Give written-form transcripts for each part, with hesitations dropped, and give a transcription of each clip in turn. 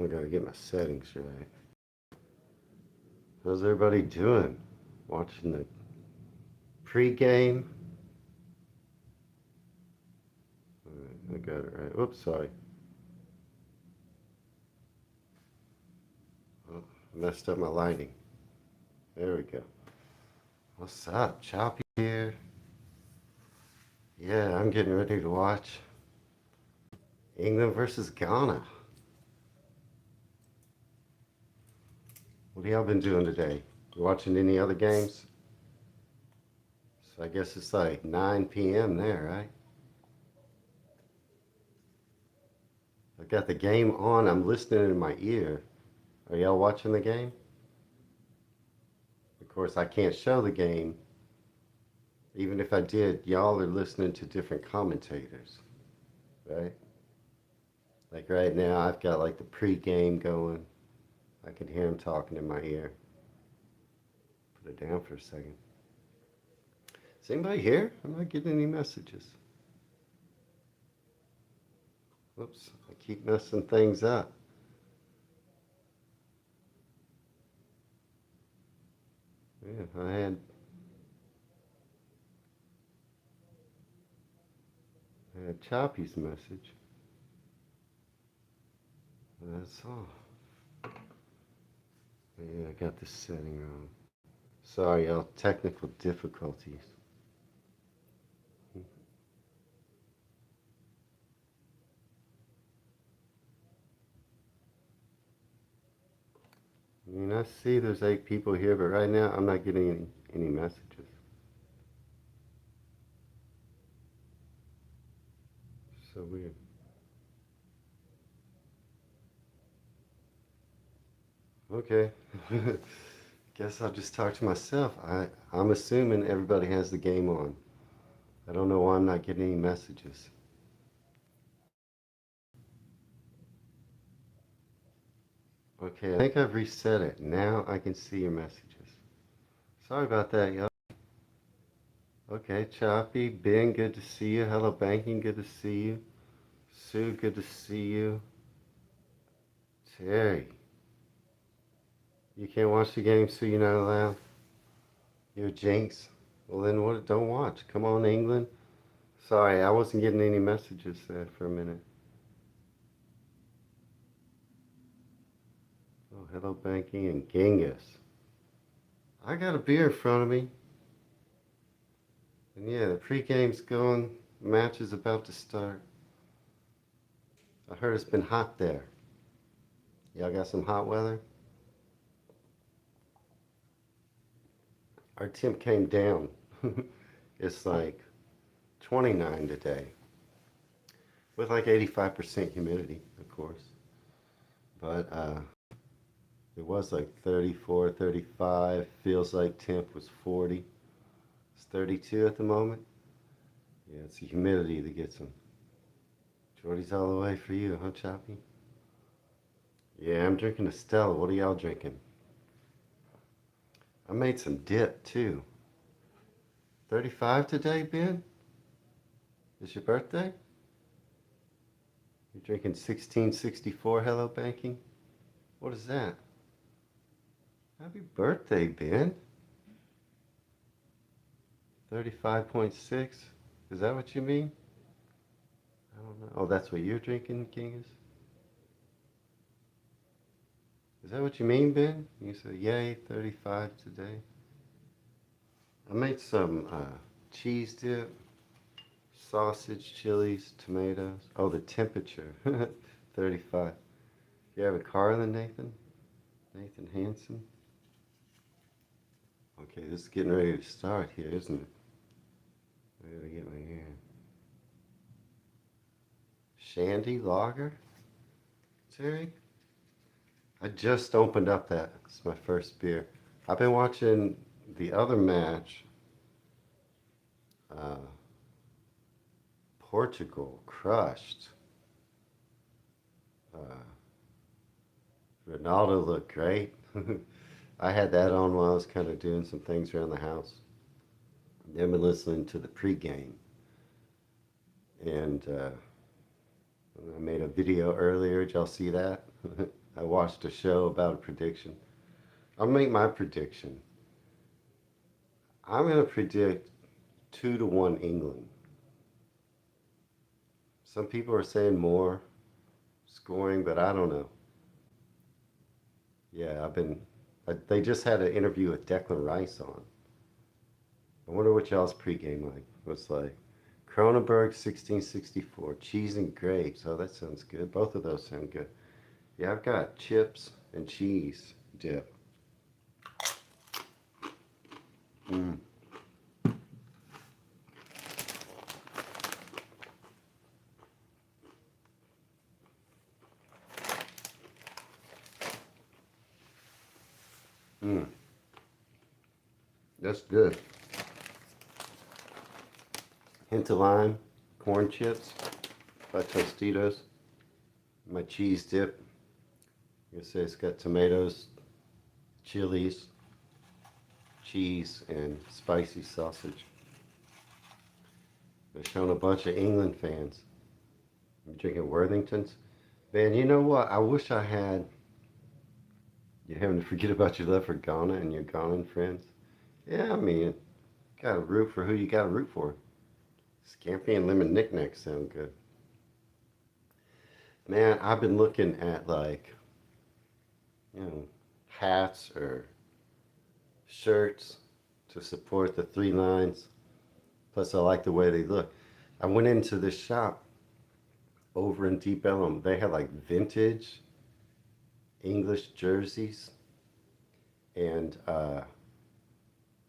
I gotta get my settings right. How's everybody doing? Watching the pre-game? I got it right. Oops, sorry. Oh, messed up my lighting. There we go. What's up? Choppy here. Yeah, I'm getting ready to watch England versus Ghana. What have y'all been doing today? You watching any other games? So I guess it's like 9 p.m. there, right? I've got the game on. I'm listening in my ear. Are y'all watching the game? Of course, I can't show the game. Even if I did, y'all are listening to different commentators, right? Like right now, I've got like the pre-game going. I can hear them talking in my ear. Put it down for a second. Is anybody here? I'm not getting any messages. Whoops, I keep messing things up. Yeah, I had Choppy's message. That's all. Yeah, I got this setting wrong. Sorry, y'all. Technical difficulties. I mean, I see there's 8 people here, but right now I'm not getting any messages. So weird. Okay. Guess I'll just talk to myself. I'm assuming everybody has the game on. I don't know why I'm not getting any messages. Okay, I think I've reset it. Now I can see your messages. Sorry about that, y'all. Okay, Choppy, Ben, good to see you. Hello, Banking, good to see you. Sue, good to see you. Terry, you can't watch the game, so you're not allowed. You're a jinx. Well, then what? Don't watch. Come on, England. Sorry, I wasn't getting any messages there for a minute. Oh, hello, Banking and Genghis. I got a beer in front of me. And yeah, the pre-game's going. Match is about to start. I heard it's been hot there. Y'all got some hot weather? Our temp came down. It's like 29 today. With like 85% humidity, of course. But it was like 34, 35. Feels like temp was 40. It's 32 at the moment. Yeah, it's the humidity that gets them. Jordy's all the way for you, huh, Choppy? Yeah, I'm drinking a Stella. What are y'all drinking? I made some dip too. 35 today, Ben? Is your birthday? You're drinking 1664 Hello Banking? What is that? Happy birthday, Ben. 35.6? Is that what you mean? I don't know. Oh, that's what you're drinking, Kingus? Is that what you mean, Ben? You said, yay, 35 today. I made some cheese dip, sausage, chilies, tomatoes. Oh, the temperature, 35. You have a car then, Nathan? Nathan Hanson? Okay, this is getting ready to start here, isn't it? I gotta get my hair. Shandy Lager? Terry? I just opened up that. It's my first beer. I've been watching the other match. Uh, Portugal crushed. Uh, Ronaldo looked great. I had that on while I was kind of doing some things around the house. Then been listening to the pregame. And I made a video earlier. Did y'all see that? I watched a show about a prediction. I'll make my prediction. I'm going to predict 2-1 England. Some people are saying more scoring, but I don't know. Yeah, they just had an interview with Declan Rice on. I wonder what y'all's pregame like. What's like Kronenberg 1664, cheese and grapes. Oh, that sounds good. Both of those sound good. Yeah, I've got chips and cheese dip. Mm. Mm. That's good. Hint of lime, corn chips, by Tostitos. My cheese dip. You say it's got tomatoes, chilies, cheese, and spicy sausage. They're showing a bunch of England fans. I'm drinking Worthingtons. Man, you know what? I wish I had. You're having to forget about your love for Ghana and your Ghanan friends. Yeah, I mean, gotta root for who you gotta root for. Scampi and lemon knickknacks sound good. Man, I've been looking at like, you know, hats or shirts to support the three lines. Plus, I like the way they look. I went into this shop over in Deep Ellum. They had like vintage English jerseys, and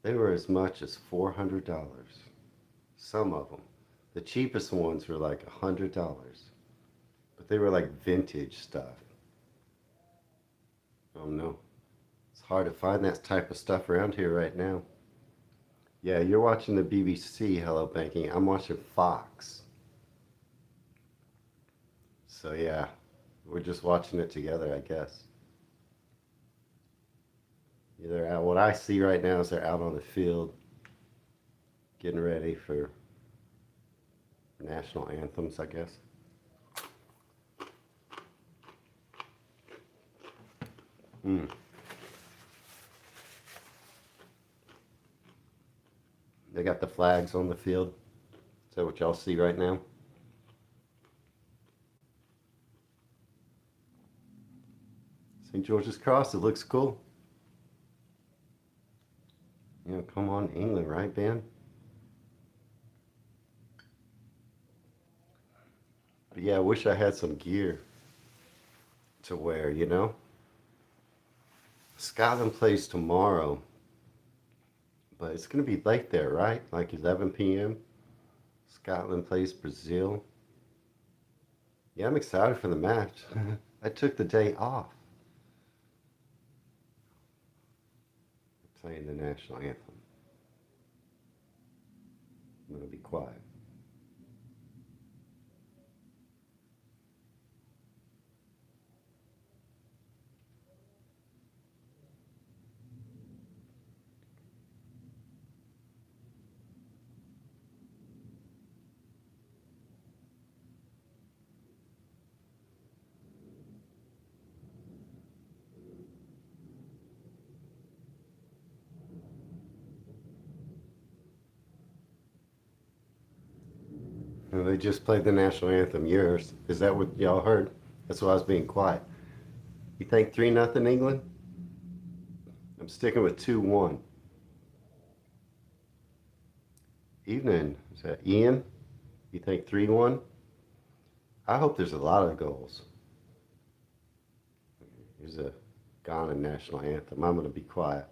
they were as much as $400. Some of them. The cheapest ones were like $100, but they were like vintage stuff. Oh no, it's hard to find that type of stuff around here right now. Yeah, you're watching the BBC Hello Banking. I'm watching Fox. So yeah, we're just watching it together, I guess. Either out, what I see right now is they're out on the field getting ready for national anthems, I guess. Mm. They got the flags on the field. Is that what y'all see right now? St. George's Cross, it looks cool. You know, come on, England, right, Ben? But yeah, I wish I had some gear to wear, you know? Scotland plays tomorrow, but it's going to be late there, right? Like 11 p.m. Scotland plays Brazil. Yeah, I'm excited for the match. I took the day off playing the national anthem. I'm going to be quiet. And they just played the national anthem. Yours. Is that what y'all heard? That's why I was being quiet. You think 3-0 England? I'm sticking with 2-1. Evening. Is that Ian? You think 3-1? I hope there's a lot of goals. Here's a Ghana national anthem. I'm going to be quiet.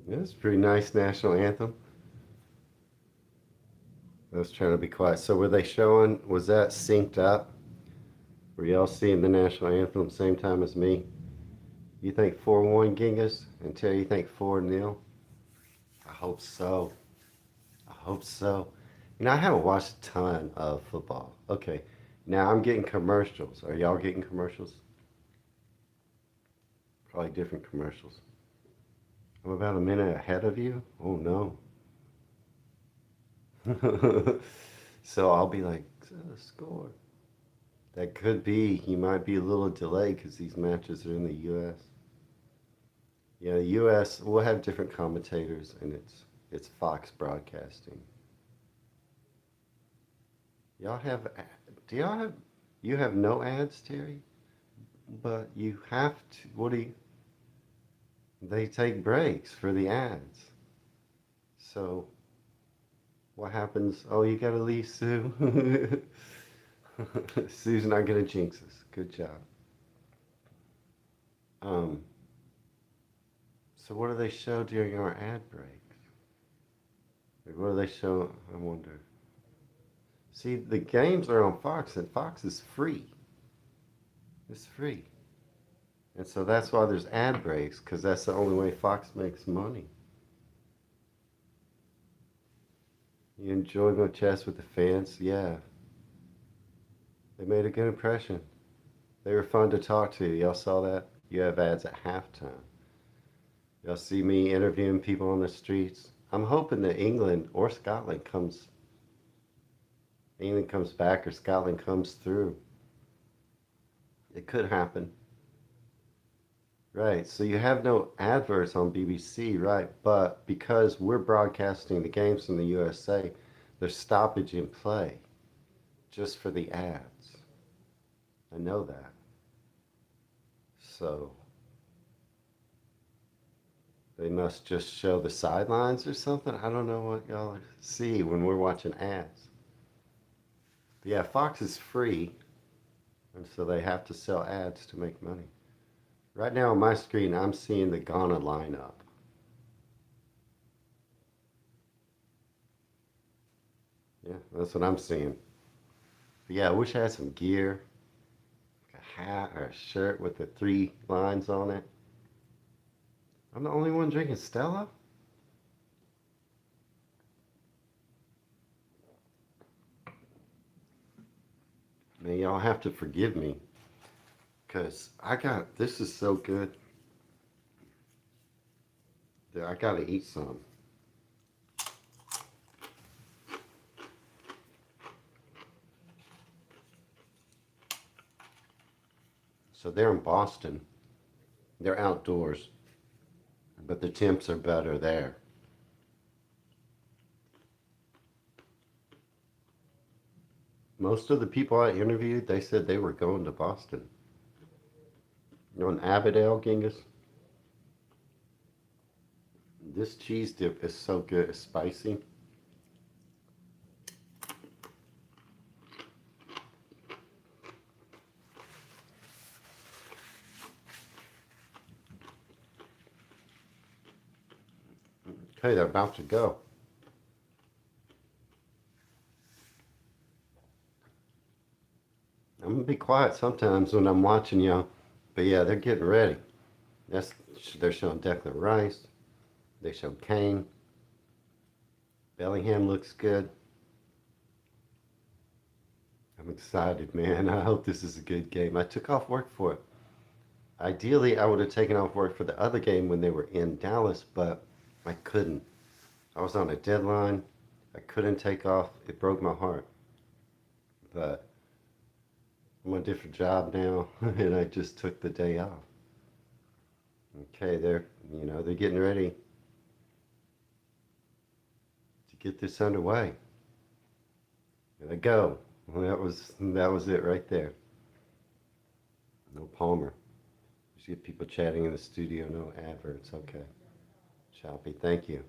Yeah, it's a pretty nice national anthem. I was trying to be quiet. So were they showing, was that synced up? Were y'all seeing the national anthem same time as me? You think 4-1 Genghis? And Terry, you think 4-0? I hope so. I hope so. I haven't watched a ton of football. Okay, now I'm getting commercials. Are y'all getting commercials? Probably different commercials. I'm about a minute ahead of you? Oh no. So I'll be like, score. That could be. He might be a little delayed because these matches are in the U.S. Yeah, the U.S. We'll have different commentators, and it's Fox Broadcasting. Y'all have? Do y'all have? You have no ads, Terry, but you have to. What do you? They take breaks for the ads. So what happens? Oh, you gotta leave, Sue. Sue's not gonna jinx us. Good job. Um, so what do they show during our ad breaks? Like, what do they show? I wonder. See, the games are on Fox, and Fox is free. It's free. And so that's why there's ad breaks, because that's the only way Fox makes money. You enjoy my chats with the fans? Yeah. They made a good impression. They were fun to talk to. Y'all saw that? You have ads at halftime. Y'all see me interviewing people on the streets. I'm hoping that England comes back or Scotland comes through. It could happen. Right. So you have no adverts on BBC, right? But because we're broadcasting the games from the USA, there's stoppage in play just for the ads. I know that. So they must just show the sidelines or something. I don't know what y'all see when we're watching ads. But yeah, Fox is free, and so they have to sell ads to make money. Right now on my screen, I'm seeing the Ghana lineup. Yeah, that's what I'm seeing. But yeah, I wish I had some gear, like a hat or a shirt with the 3 lines on it. I'm the only one drinking Stella? Man, y'all have to forgive me because this is so good that I gotta eat some. So they're in Boston. They're outdoors, but the temps are better there. Most of the people I interviewed, they said they were going to Boston. You know, in Aberdale, Genghis, this cheese dip is so good. It's spicy. Okay, they're about to go. I'm gonna be quiet sometimes when I'm watching y'all, but yeah, they're getting ready. That's they're showing Declan Rice. They show Kane. Bellingham looks good. I'm excited, man. I hope this is a good game. I took off work for it. Ideally, I would have taken off work for the other game when they were in Dallas, but I couldn't. I was on a deadline. I couldn't take off. It broke my heart. But I'm on a different job now, and I just took the day off. Okay, they're getting ready to get this underway. There they go. Well, that was it right there. No Palmer. Just get people chatting in the studio. No adverts. Okay. Choppy. Thank you.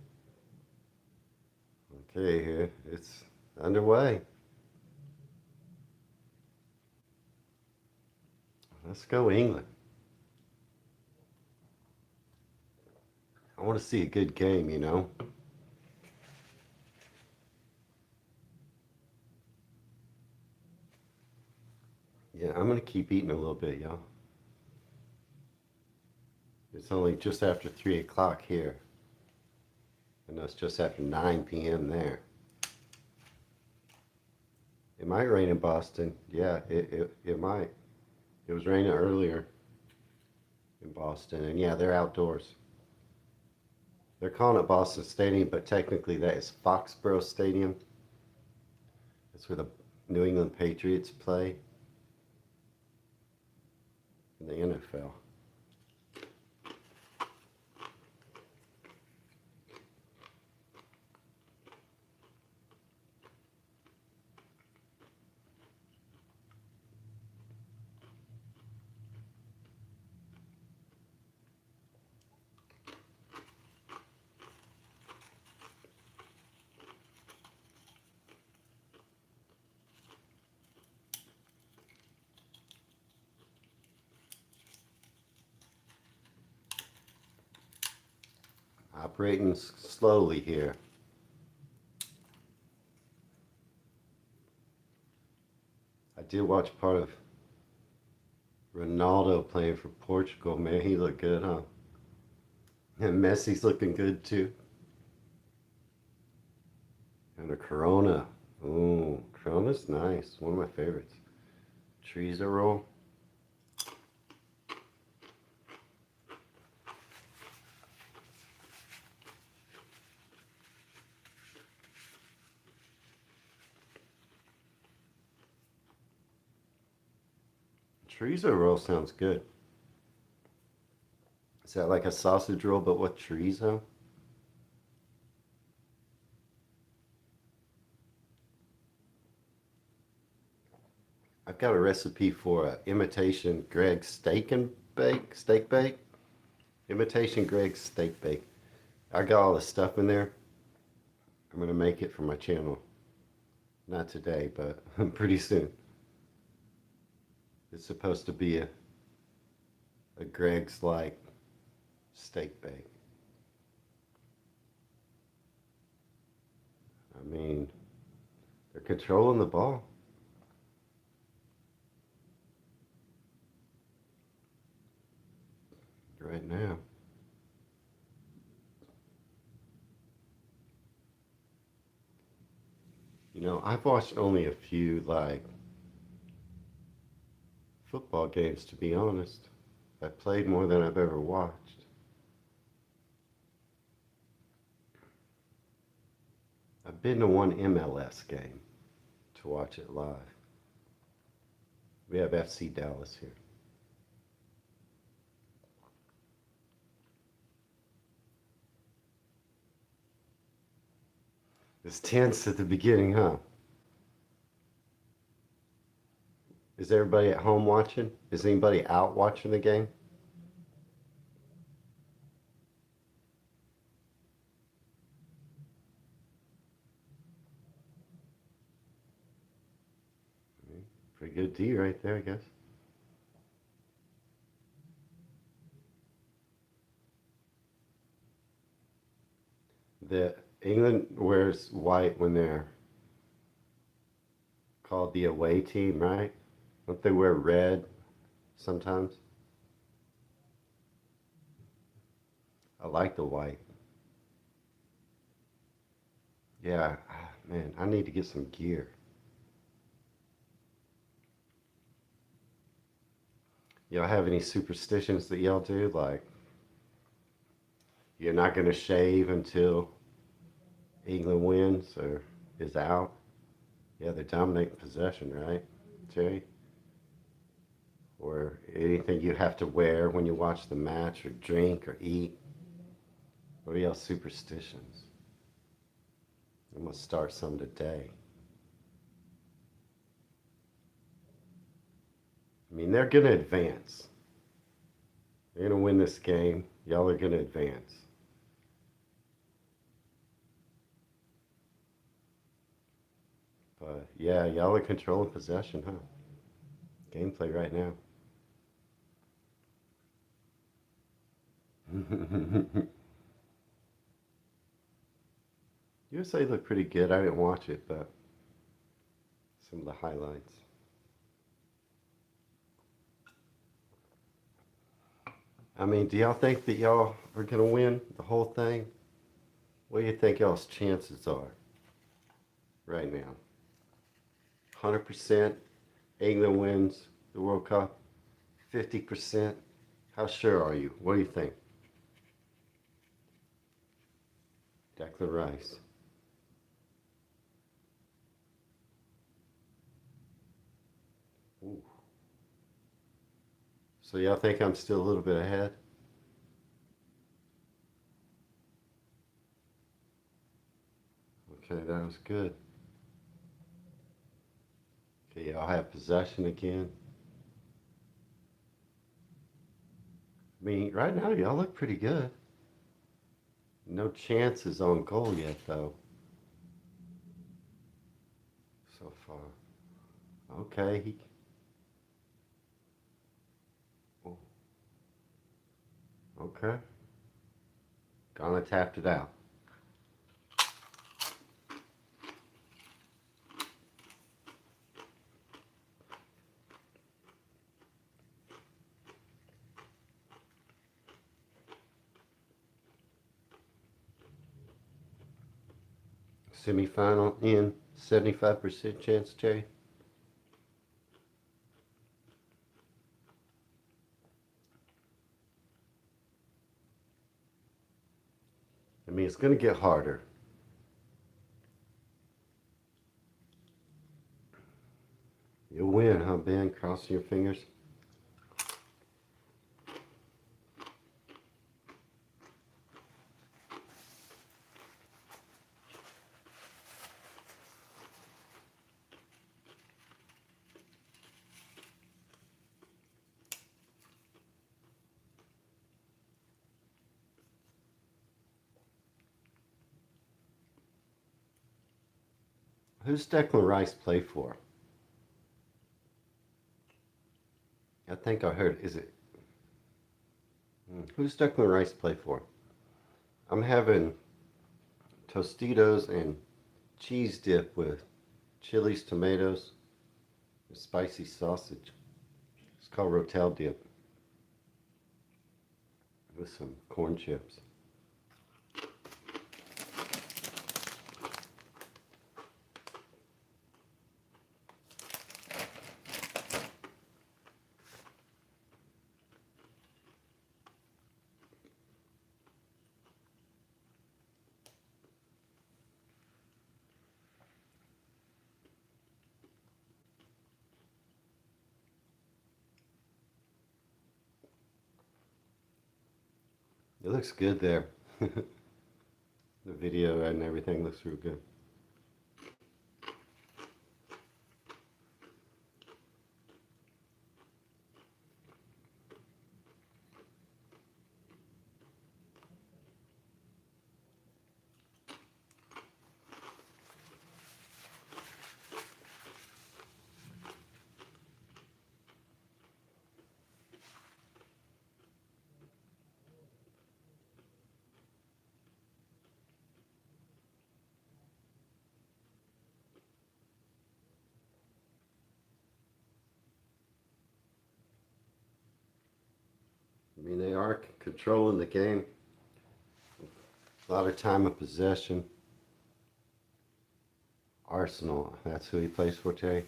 Okay, here it's underway. Let's go England. I want to see a good game, you know? Yeah, I'm going to keep eating a little bit, y'all. It's only just after 3 o'clock here. And that's just after 9 p.m. there. It might rain in Boston. Yeah, it might. It was raining earlier in Boston. And yeah, they're outdoors. They're calling it Boston Stadium, but technically that is Foxborough Stadium. That's where the New England Patriots play in the NFL. Operating slowly here. I did watch part of Ronaldo playing for Portugal. Man, he looked good, huh? And Messi's looking good too. And a Corona. Ooh, Corona's nice. One of my favorites. Chorizo roll. Chorizo roll sounds good. Is that like a sausage roll but with chorizo? I've got a recipe for a imitation Greg's steak bake. Imitation Greg's steak bake. I got all the stuff in there. I'm gonna make it for my channel. Not today, but pretty soon. It's supposed to be a Greg's like steak bake. I mean, they're controlling the ball right now. You know, I've watched only a few like football games to be honest. I've played more than I've ever watched. I've been to one MLS game to watch it live. We have FC Dallas here. It's tense at the beginning, huh? Is everybody at home watching? Is anybody out watching the game? Pretty good D right there, I guess. The England wears white when they're called the away team, right? Don't they wear red sometimes? I like the white. Yeah, man, I need to get some gear. Y'all have any superstitions that y'all do? Like, you're not going to shave until England wins or is out? Yeah, they're dominating possession, right, Jerry? Or anything you have to wear when you watch the match or drink or eat? What are y'all superstitions? I'm going to start some today. I mean, they're going to advance. They're going to win this game. Y'all are going to advance. But yeah, y'all are controlling possession, huh? Gameplay right now. USA looked pretty good. I didn't watch it, but some of the highlights. I mean, do y'all think that y'all are gonna win the whole thing? What do you think y'all's chances are right now? 100% England wins the World Cup? 50%? How sure are you? What do you think? Declan Rice. Ooh. So y'all think I'm still a little bit ahead? Okay, that was good. Okay, y'all have possession again. I mean, right now y'all look pretty good. No chances on goal yet, though, so far. Okay, oh, okay. Gonna tapped it out. Semifinal in, 75% chance, Jay. I mean, it's gonna get harder. You'll win, huh, Ben? Crossing your fingers. Who's Declan Rice play for? I think I heard. Is it? Who's Declan Rice play for? I'm having Tostitos and cheese dip with chilies, tomatoes, and spicy sausage. It's called Rotel dip with some corn chips. It looks good there. The video and everything looks real good. I mean, they are controlling the game. A lot of time of possession. Arsenal, that's who he plays for, Jay.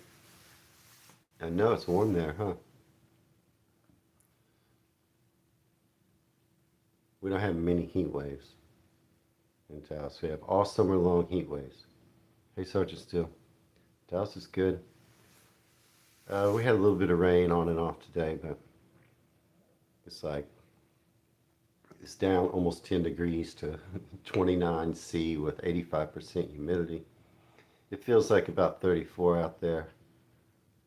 I know it's warm there, huh? We don't have many heat waves in Dallas. We have all summer long heat waves. Hey, Sergeant Steele. Dallas is good. We had a little bit of rain on and off today, but it's like it's down almost 10 degrees to 29 C with 85% humidity. It feels like about 34 out there,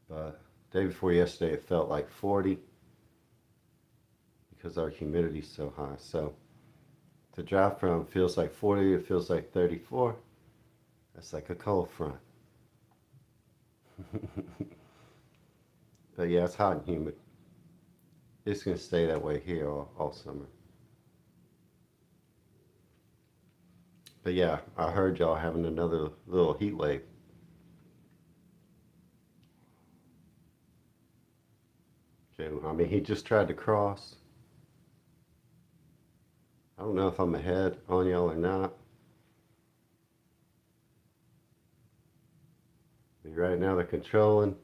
but day before yesterday it felt like 40 because our humidity's so high. So to drive from feels like 40, it feels like 34. That's like a cold front. But yeah, it's hot and humid. It's gonna stay that way here all summer. But yeah, I heard y'all having another little heat wave. Okay, I mean, he just tried to cross. I don't know if I'm ahead on y'all or not. But right now they're controlling.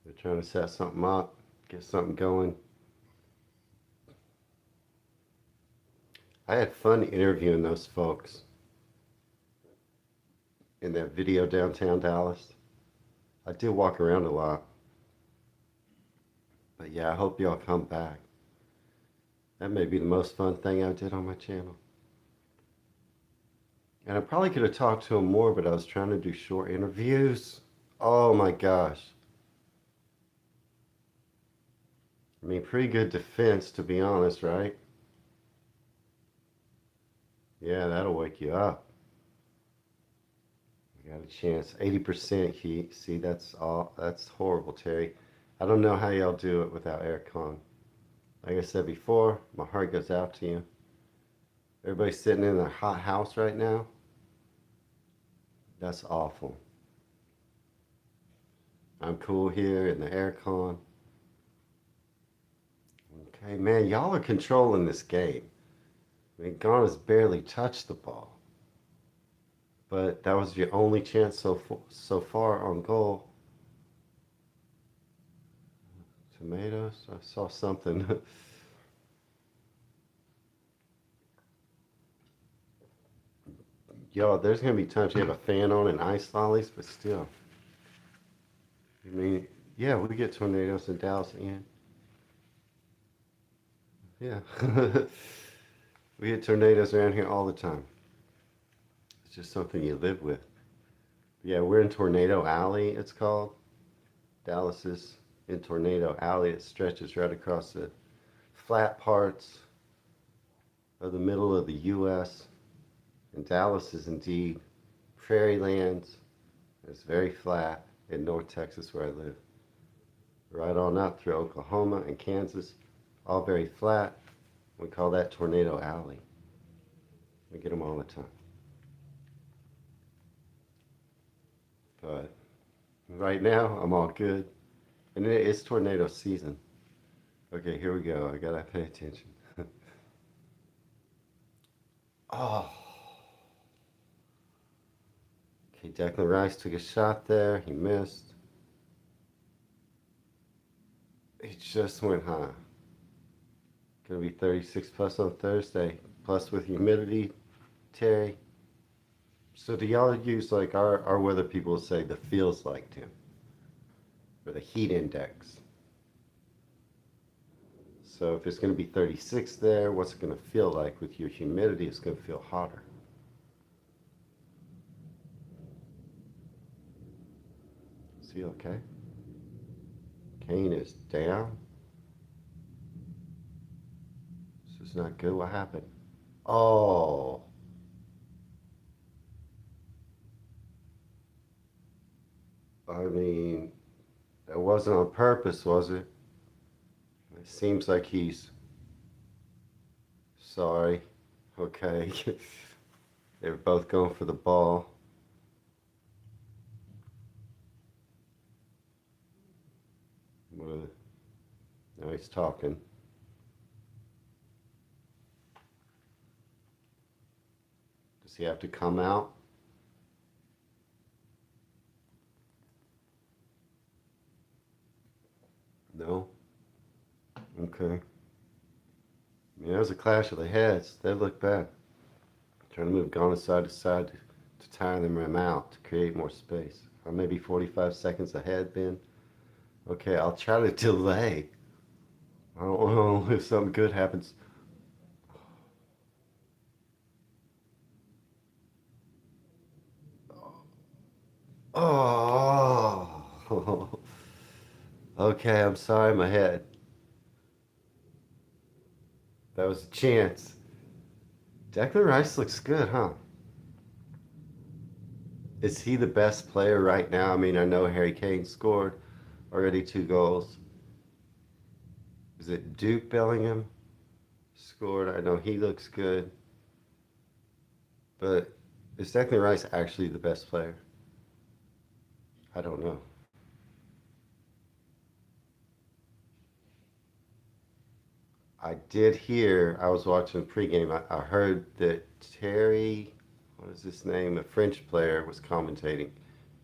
They're trying to set something up, get something going. I had fun interviewing those folks in that video downtown Dallas. I did walk around a lot. But yeah, I hope y'all come back. That may be the most fun thing I did on my channel. And I probably could have talked to him more, but I was trying to do short interviews. Oh my gosh. I mean, pretty good defense, to be honest, right? Yeah, that'll wake you up. You got a chance. 80% heat. See, that's all. That's horrible, Terry. I don't know how y'all do it without aircon. Like I said before, my heart goes out to you. Everybody's sitting in their hot house right now. That's awful. I'm cool here in the aircon. Okay, man, y'all are controlling this game. I mean, Ghana's barely touched the ball, but that was your only chance so far on goal. Tomatoes? I saw something. Yo, there's gonna be times you have a fan on and ice lollies, but still. I mean, yeah, we get tornadoes in Dallas, and yeah, we get tornadoes around here all the time. It's just something you live with. Yeah, we're in Tornado Alley, it's called. Dallas is in Tornado Alley. It stretches right across the flat parts of the middle of the U.S. And Dallas is indeed prairie lands. It's very flat in North Texas where I live. Right on up through Oklahoma and Kansas, all very flat. We call that Tornado Alley. We get them all the time. But right now, I'm all good. And it's tornado season. Okay, here we go. I gotta pay attention. Oh, okay. Declan Rice took a shot there. He missed. He just went high. Gonna be 36 plus on Thursday. Plus with humidity, Terry. So do y'all use like our weather people say the feels like temp or the heat index? So if it's gonna be 36 there, what's it gonna feel like with your humidity? It's gonna feel hotter. Is he okay? Kane is down. This is not good. What happened? Oh, I mean, that wasn't on purpose, was it? It seems like he's sorry. Okay. They were both going for the ball. Now he's talking. Does he have to come out? No? Okay. I mean, that was a clash of the heads. They look bad. Trying to move Ghana side to side to tire them out to create more space. I'm maybe 45 seconds ahead, Ben. Okay, I'll try to delay. I don't know if something good happens. Oh, okay, I'm sorry, my head. That was a chance. Declan Rice looks good, huh? Is he the best player right now? I mean, I know Harry Kane scored already 2 goals. Is it Duke Bellingham scored? I know he looks good. But is Declan Rice actually the best player? I don't know. I did hear, I was watching pregame, I heard that Terry, what is his name, a French player, was commentating.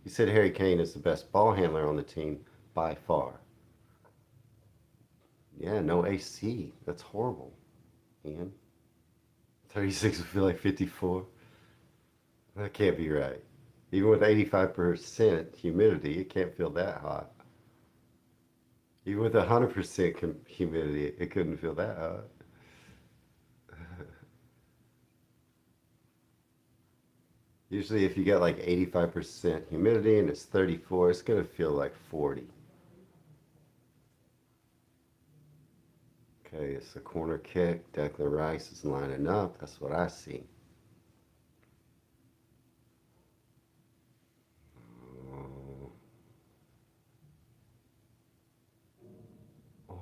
He said Harry Kane is the best ball handler on the team by far. Yeah, no AC. That's horrible, Ian. 36 would feel like 54. That can't be right. Even with 85% humidity, it can't feel that hot. Even with 100% humidity, it couldn't feel that hot. Usually, if you get like 85% humidity and it's 34, it's going to feel like 40. Okay, it's a corner kick. Declan Rice is lining up. That's what I see. Oh, oh.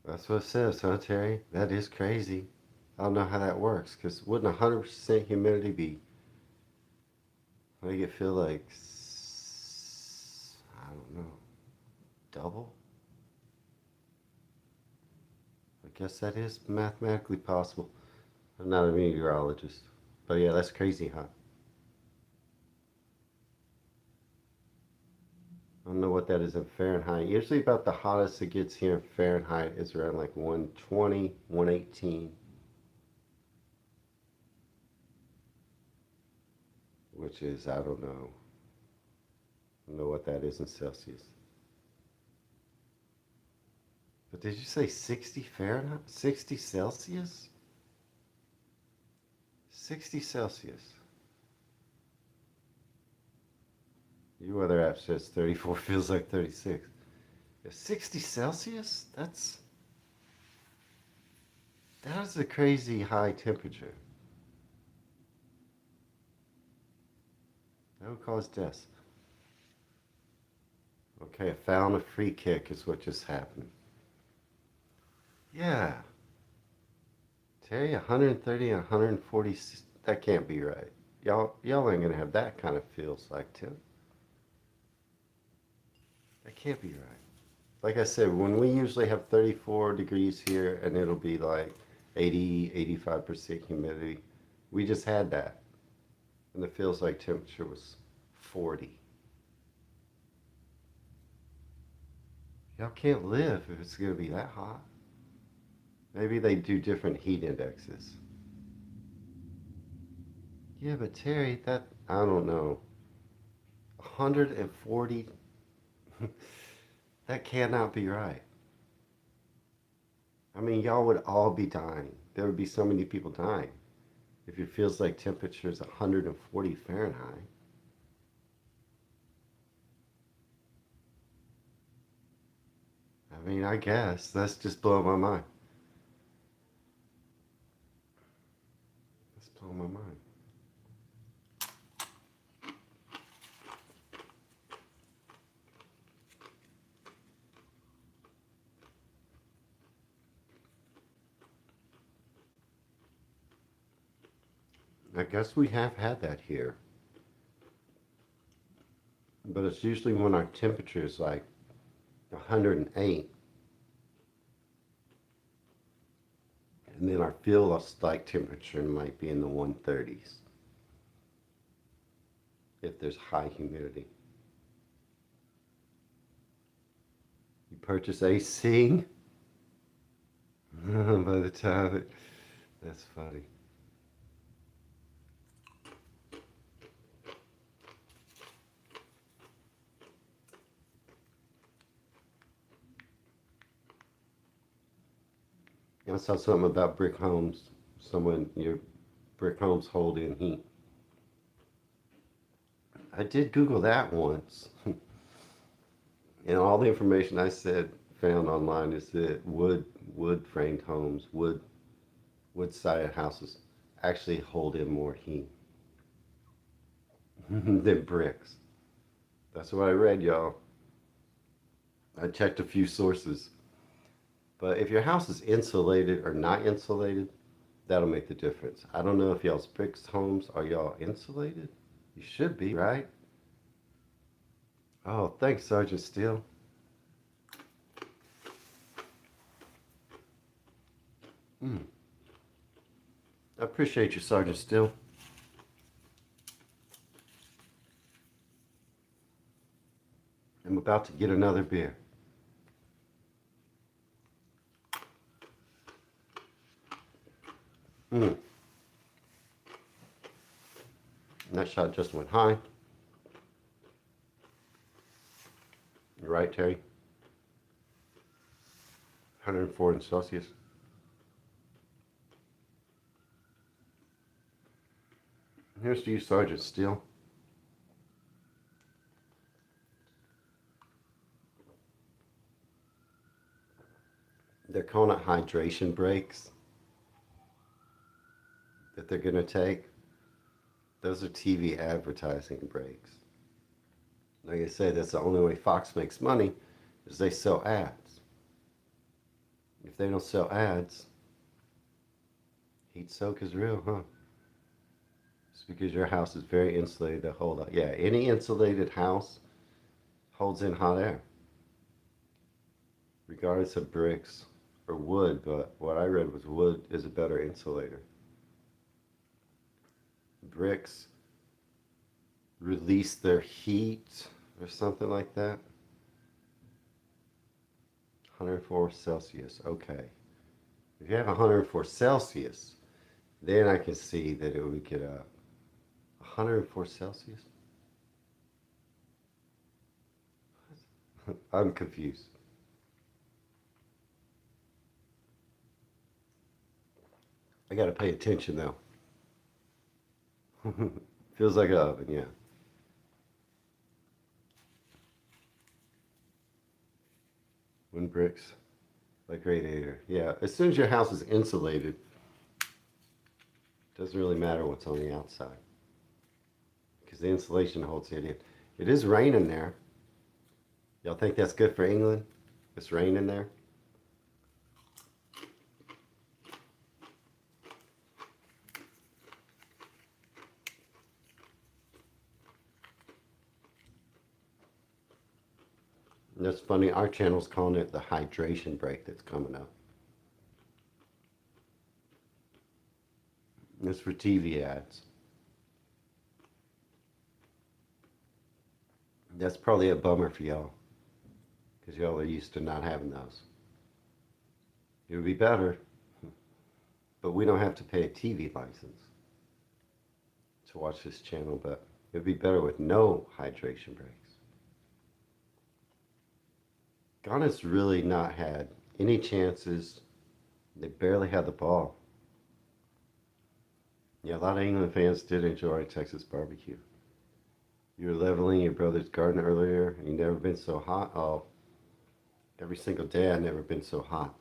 That's what it says, huh, Terry? That is crazy. I don't know how that works because wouldn't 100% humidity be make it feel like, I don't know, double? I guess that is mathematically possible. I'm not a meteorologist. But yeah, that's crazy, huh? I don't know what that is in Fahrenheit. Usually about the hottest it gets here in Fahrenheit is around like 120, 118, which is, I don't know what that is in Celsius. But did you say 60 Fahrenheit? 60 Celsius? 60 Celsius. Your weather app says 34 feels like 36. 60 Celsius? That's a crazy high temperature. That would cause death. Okay, a foul and a free kick is what just happened. Yeah, Terry, 130 and 140. That can't be right. Y'all ain't gonna have that kind of feels like Tim. That can't be right. Like I said, when we usually have 34 degrees here and it'll be like 80, 85% humidity, we just had that. And the feels like temperature was 40. Y'all can't live if it's gonna be that hot. Maybe they do different heat indexes. Yeah, but Terry, I don't know. 140, that cannot be right. I mean, y'all would all be dying. There would be so many people dying if it feels like temperature is 140 Fahrenheit. I mean, I guess that's just blowing my mind. That's blowing my mind. I guess we have had that here, but it's usually when our temperature is like 108, and then our feel like temperature might be in the 130s if there's high humidity. You purchase AC by the time that's funny. I saw something about brick homes. Someone, your brick homes hold in heat. I did Google that once, and all the information I said found online is that wood framed homes, wood sided houses actually hold in more heat than bricks. That's what I read, y'all. I checked a few sources. But if your house is insulated or not insulated, That'll make the difference. I don't know if y'all's bricks homes are y'all insulated? You should be, right? Oh, thanks, Sergeant Steele. Mm. I appreciate you, Sergeant Steele. I'm about to get another beer. Mm. That shot just went high. You're right, Terry. 104 in Celsius. Here's to you, Sergeant Steele. They're calling it hydration breaks that they're going to take. Those are TV advertising breaks. Like I said, that's the only way Fox makes money is they sell ads. If they don't sell ads, heat soak is real, huh? It's because your house is very insulated to hold out. Yeah, any insulated house holds in hot air, regardless of bricks or wood. But what I read was wood is a better insulator. Bricks release their heat or something like that. 104 Celsius. Okay. If you have 104 Celsius, then I can see that it would get up. 104 Celsius? I'm confused. I gotta pay attention though. Feels like an oven, yeah. Wind bricks, like radiator. Yeah, as soon as your house is insulated, doesn't really matter what's on the outside because the insulation holds it in. It is raining there. Y'all think that's good for England? It's raining there. And that's funny. Our channel's calling it the hydration break that's coming up. It's for TV ads. That's probably a bummer for y'all because y'all are used to not having those. It would be better, but we don't have to pay a TV license to watch this channel, but it would be better with no hydration breaks. Ghana's really not had any chances. They barely had the ball. Yeah, a lot of England fans did enjoy Texas barbecue. You were leveling your brother's garden earlier, and you've never been so hot. Oh, every single day I've never been so hot.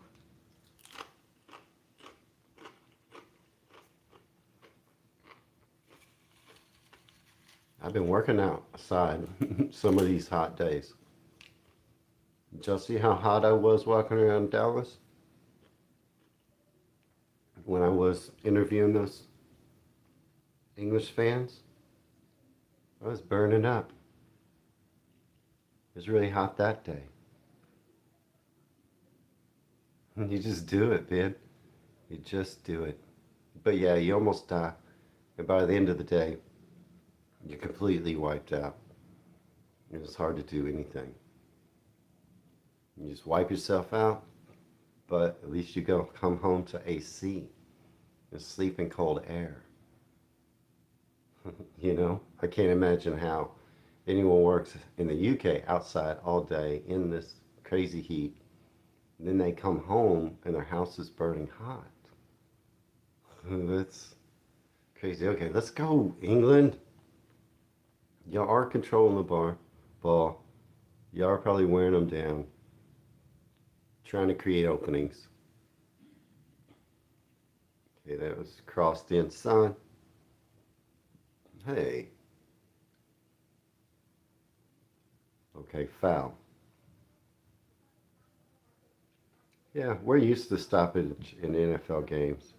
I've been working outside some of these hot days. Did y'all see how hot I was walking around Dallas when I was interviewing those English fans? I was burning up. It was really hot that day. You just do it, man. You just do it. But yeah, you almost die. And by the end of the day, you're completely wiped out. It's hard to do anything. You just wipe yourself out, but at least you go come home to AC and sleep in cold air. You know, I can't imagine how anyone works in the UK outside all day in this crazy heat. And then they come home and their house is burning hot. That's crazy. Okay, let's go, England. Y'all are controlling the ball. Y'all are probably wearing them down. Trying to create openings. Okay, that was crossed in sun. Hey. Okay, foul. Yeah, we're used to stoppage in NFL games.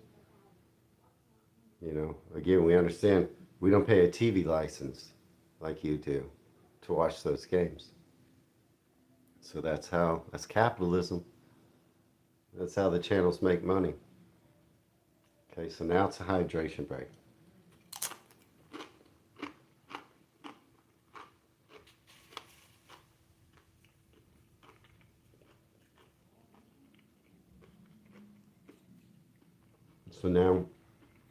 Again, we understand we don't pay a TV license like you do to watch those games. So that's capitalism. That's how the channels make money. Okay, so now it's a hydration break. So now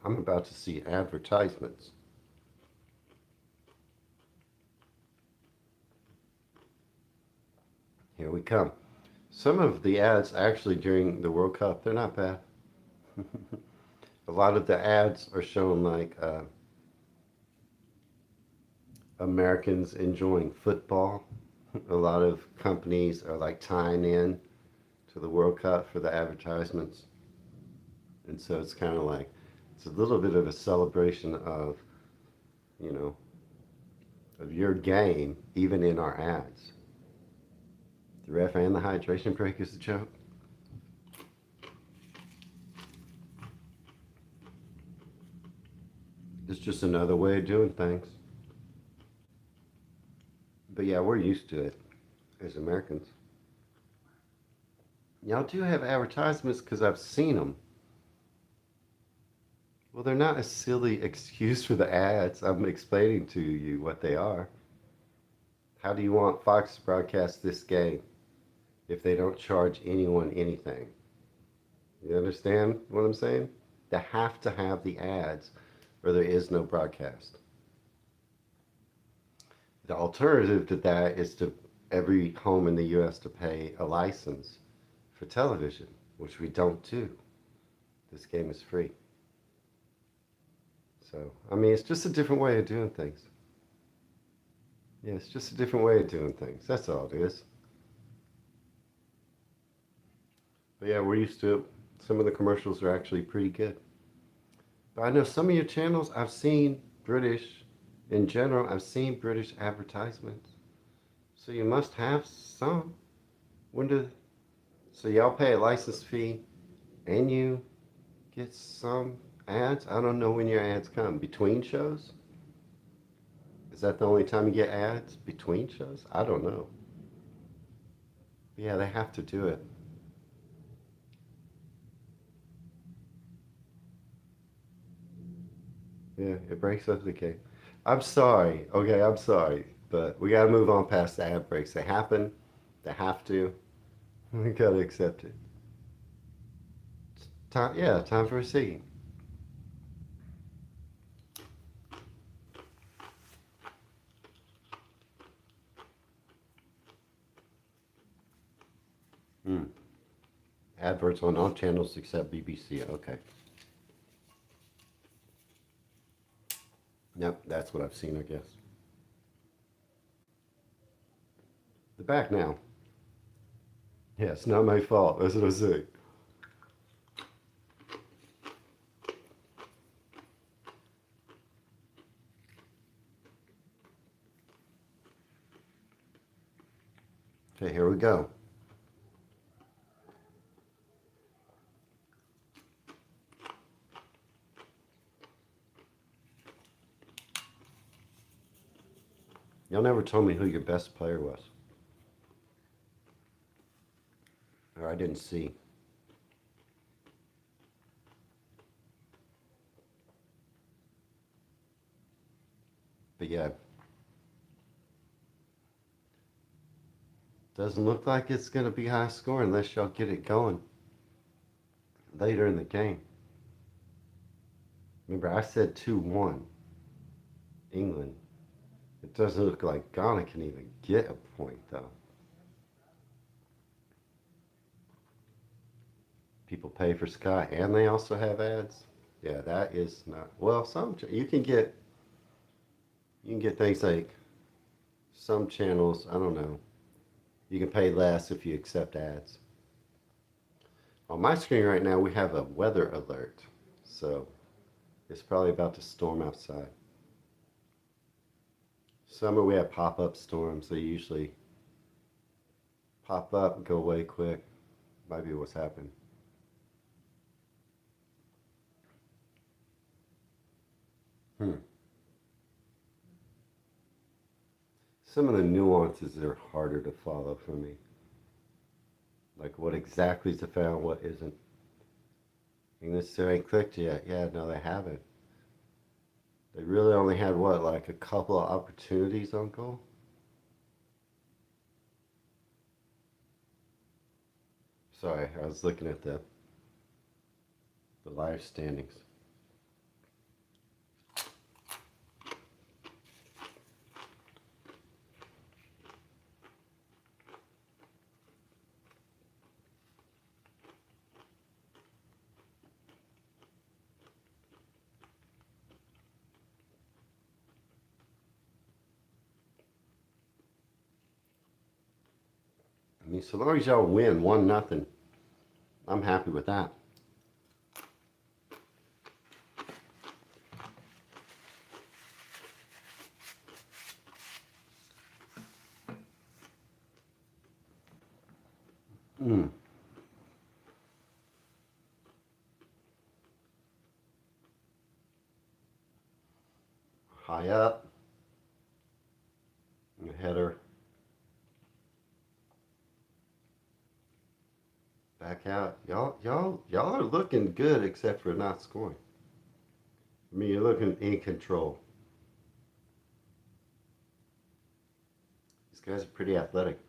I'm about to see advertisements. Here we come. Some of the ads actually during the World Cup, they're not bad. A lot of the ads are showing like Americans enjoying football. A lot of companies are like tying in to the World Cup for the advertisements. And so it's kind of like, it's a little bit of a celebration you know, of your game, even in our ads. The ref and the hydration break is a joke. It's just another way of doing things. But yeah, we're used to it as Americans. Y'all do have advertisements because I've seen them. Well, they're not a silly excuse for the ads. I'm explaining to you what they are. How do you want Fox to broadcast this game if they don't charge anyone anything? You understand what I'm saying? They have to have the ads or there is no broadcast. The alternative to that is to every home in the US to pay a license for television, which we don't do. This game is free. So, I mean, it's just a different way of doing things. Yeah, it's just a different way of doing things. That's all it is. But yeah, we're used to it. Some of the commercials are actually pretty good. But I know some of your channels, I've seen British, in general, I've seen British advertisements. So you must have some. When do, so y'all pay a license fee and you get some ads? I don't know when your ads come. Between shows? Is that the only time you get ads? Between shows? I don't know. But yeah, they have to do it. Yeah, it breaks up the game. I'm sorry. Okay, I'm sorry. But we gotta move on past the ad breaks. They happen. They have to. We gotta accept it. Time, yeah, time for a scene. Hmm. Adverts on all channels except BBC. Okay. Yep, that's what I've seen, I guess. The back now. Yeah, it's not my fault. That's what I say. Okay, here we go. Y'all never told me who your best player was. Or I didn't see. But yeah, doesn't look like it's going to be high score unless y'all get it going later in the game. Remember, I said 2-1 England. It doesn't look like Ghana can even get a point, though. People pay for Sky and they also have ads. Yeah, that is not well. Some you can get things like some channels. I don't know. You can pay less if you accept ads. On my screen right now, we have a weather alert, so it's probably about to storm outside. Summer we have pop-up storms. They usually pop up and go away quick. Might be what's happened. Hmm. Some of the nuances are harder to follow for me. Like what exactly is a foul, what isn't. And this still ain't clicked yet. Yeah, no, they haven't. They really only had what, like a couple of opportunities on goal? Sorry, I was looking at the live standings. I mean, so long as y'all win 1-0, I'm happy with that. Mm. High up, header, back out. Y'all are looking good except for not scoring. I mean, you're looking in control. These guys are pretty athletic.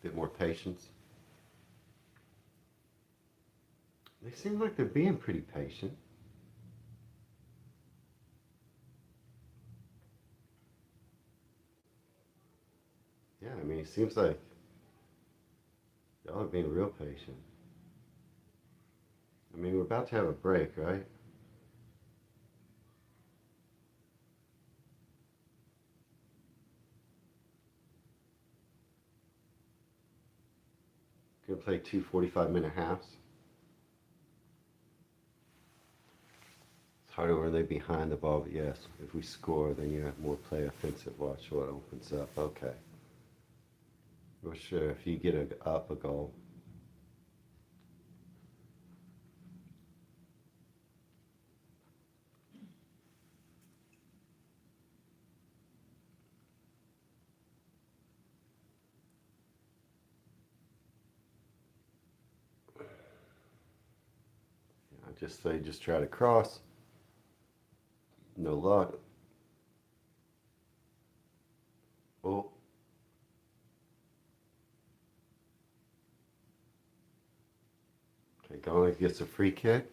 Bit more patience. They seem like they're being pretty patient. Yeah, I mean, it seems like y'all are being real patient. I mean, we're about to have a break, right? Gonna play two 45-minute halves. It's harder when they're behind the ball, but yes, if we score, then you have more play offensive. Watch what opens up. Okay. Well, sure, if you get up a goal. I just say just try to cross. No luck. Oh, okay, Golick gets a free kick.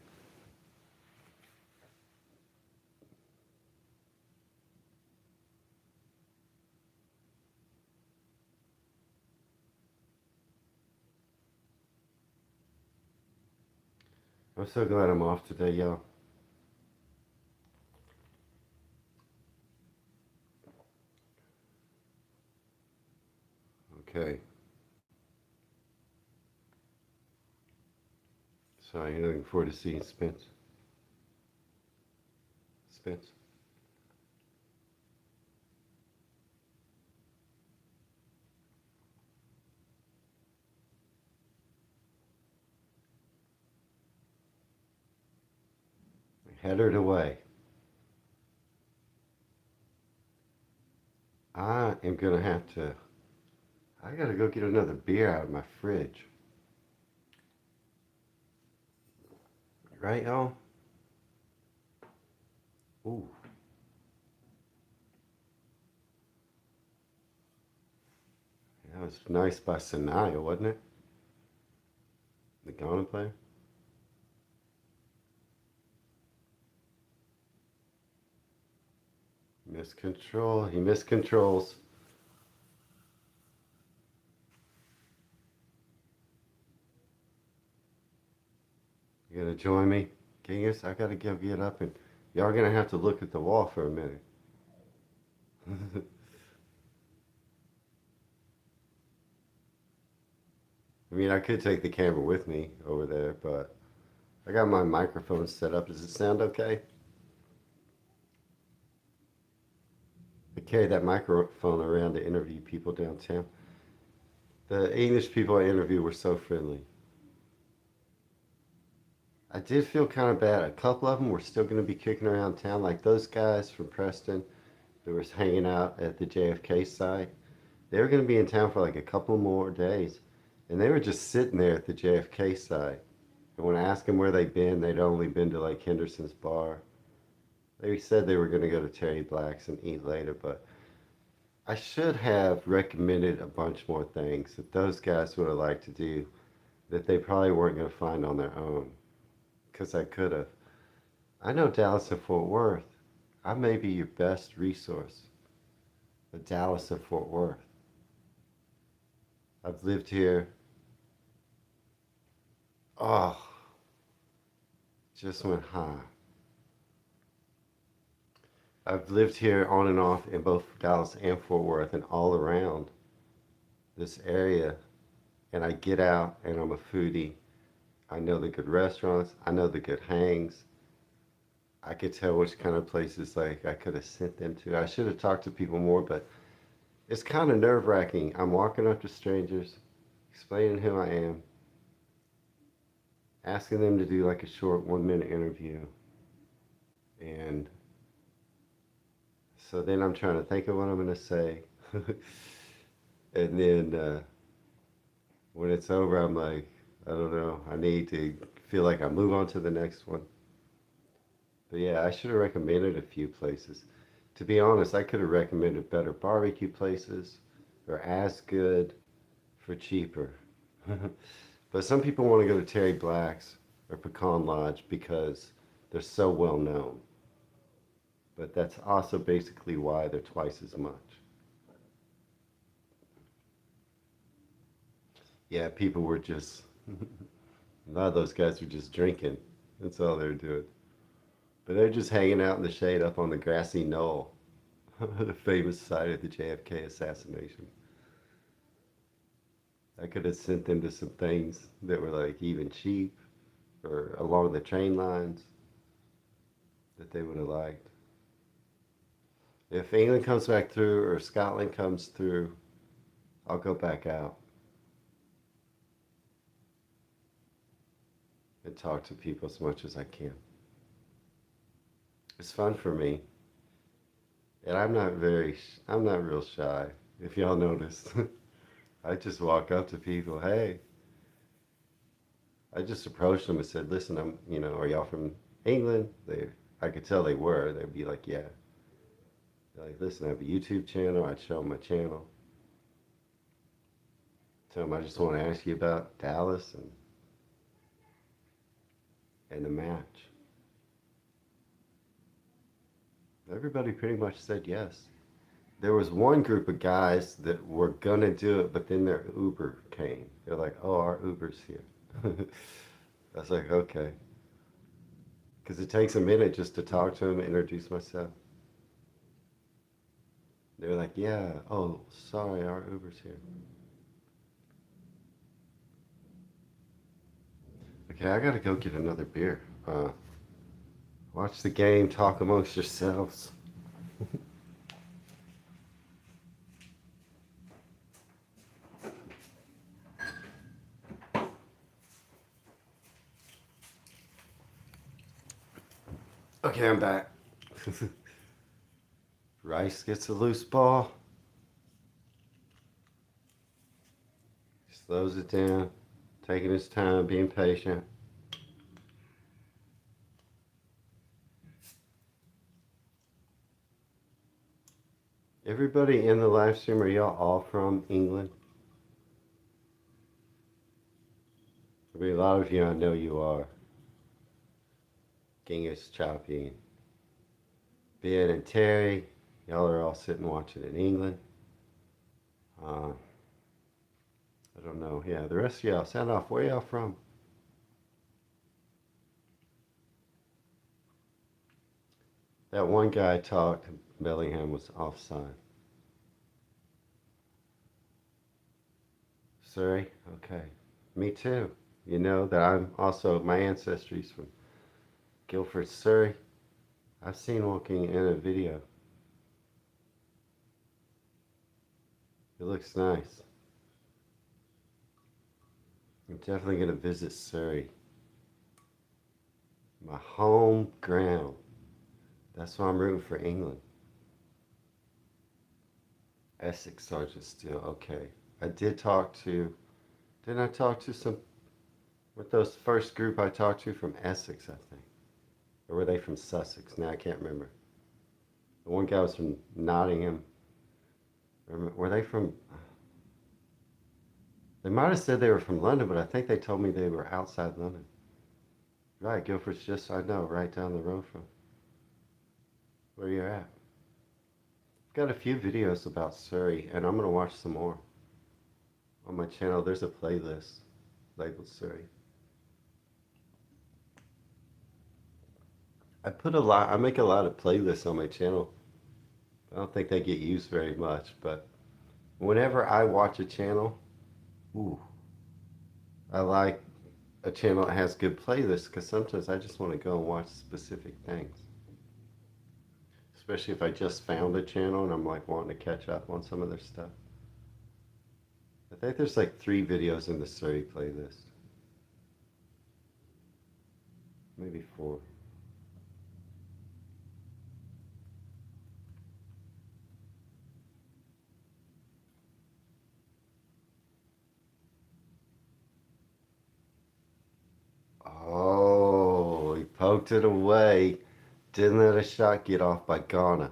I'm so glad I'm off today, y'all. Okay. So you're looking forward to seeing Spence. Spence. Headed away. I am gonna have to. I gotta go get another beer out of my fridge. Right, y'all? Ooh, that was nice by Sanaya, wasn't it? The Ghana player. Missed control. He missed controls. You gonna join me, Genghis? I gotta go get up and y'all gonna have to look at the wall for a minute. I mean, I could take the camera with me over there, but I got my microphone set up. Does it sound okay? I carry that microphone around to interview people downtown. The English people I interviewed were so friendly. I did feel kind of bad. A couple of them were still going to be kicking around town, like those guys from Preston that was hanging out at the JFK site. They were going to be in town for like a couple more days, and they were just sitting there at the JFK site. And when I asked them where they'd been, they'd only been to like Henderson's bar. They said they were going to go to Terry Black's and eat later, but I should have recommended a bunch more things that those guys would have liked to do that they probably weren't going to find on their own. Because I could have. I know Dallas and Fort Worth. I may be your best resource. But Dallas and Fort Worth. I've lived here. Oh, just went high. I've lived here on and off in both Dallas and Fort Worth and all around this area. And I get out and I'm a foodie. I know the good restaurants. I know the good hangs. I could tell which kind of places like I could have sent them to. I should have talked to people more, but it's kind of nerve wracking. I'm walking up to strangers, explaining who I am, asking them to do like a short 1 minute interview. And so then I'm trying to think of what I'm going to say. And then when it's over, I'm like, I don't know. I need to feel like I move on to the next one. But yeah, I should have recommended a few places. To be honest, I could have recommended better barbecue places or as good for cheaper. But some people want to go to Terry Black's or Pecan Lodge because they're so well known. But that's also basically why they're twice as much. Yeah, people were just, a lot of those guys were just drinking. That's all they were doing. But they're just hanging out in the shade up on the grassy knoll, the famous site of the JFK assassination. I could have sent them to some things that were like even cheap or along the train lines that they would have liked. If England comes back through or Scotland comes through, I'll go back out and talk to people as much as I can. It's fun for me, and I'm not real shy. If y'all noticed, I just walk up to people. Hey, I just approached them and said, "Listen, are y'all from England?" I could tell they were. They'd be like, "Yeah." They're like, "Listen, I have a YouTube channel." I'd show them my channel. Tell them I just want to ask you about Dallas and the match. Everybody pretty much said yes. There was one group of guys that were gonna do it, but then their Uber came. They're like, "Oh, our Uber's here." I was like, "Okay," because it takes a minute just to talk to them, introduce myself. They're like, "Yeah, oh, sorry, our Uber's here." Okay, I gotta go get another beer. Watch the game, talk amongst yourselves. Okay, I'm back. Rice gets a loose ball, slows it down, taking his time, being patient. Everybody in the live stream, are y'all all from England? I mean, a lot of you, I know you are. Genghis, Choppy, Ben, and Terry. Y'all are all sitting watching in England. Uh, I don't know. Yeah, the rest of y'all, sound off. Where y'all from? That one guy talked, Bellingham was offside. Surrey? Okay. Me too. You know that I'm also, my ancestry's from Guildford, Surrey. I've seen walking in a video. It looks nice. I'm definitely going to visit Surrey. My home ground. That's why I'm rooting for England. Essex Sergeant Steele. Okay. I did talk to. Didn't I talk to some with those first group I talked to from Essex? I think, or were they from Sussex? Now I can't remember. The one guy was from Nottingham. Were they from? They might have said they were from London, but I think they told me they were outside London. Right, Guildford's just I know right down the road from where you're at. I've got a few videos about Surrey, and I'm gonna watch some more on my channel. There's a playlist labeled Surrey. I make a lot of playlists on my channel. I don't think they get used very much, but whenever I watch a channel, ooh, I like a channel that has good playlists because sometimes I just want to go and watch specific things. Especially if I just found a channel and I'm like wanting to catch up on some of their stuff. I think there's like 3 videos in the Surrey playlist. Maybe 4. Oh, he poked it away. Didn't let a shot get off by Ghana.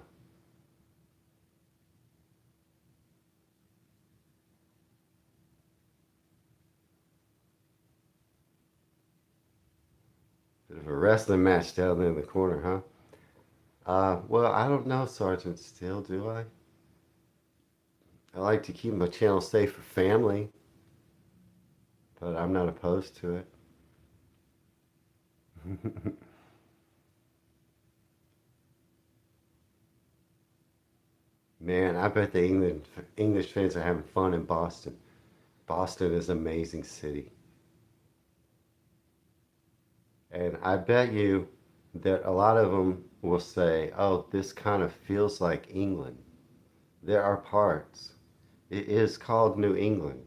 Bit of a wrestling match down there in the corner, huh? Well, I don't know, Sergeant Steele, do I? I like to keep my channel safe for family, but I'm not opposed to it. Man, I bet the English fans are having fun in Boston. Boston is an amazing city. And I bet you that a lot of them will say, oh, this kind of feels like England. There are parts. It is called New England.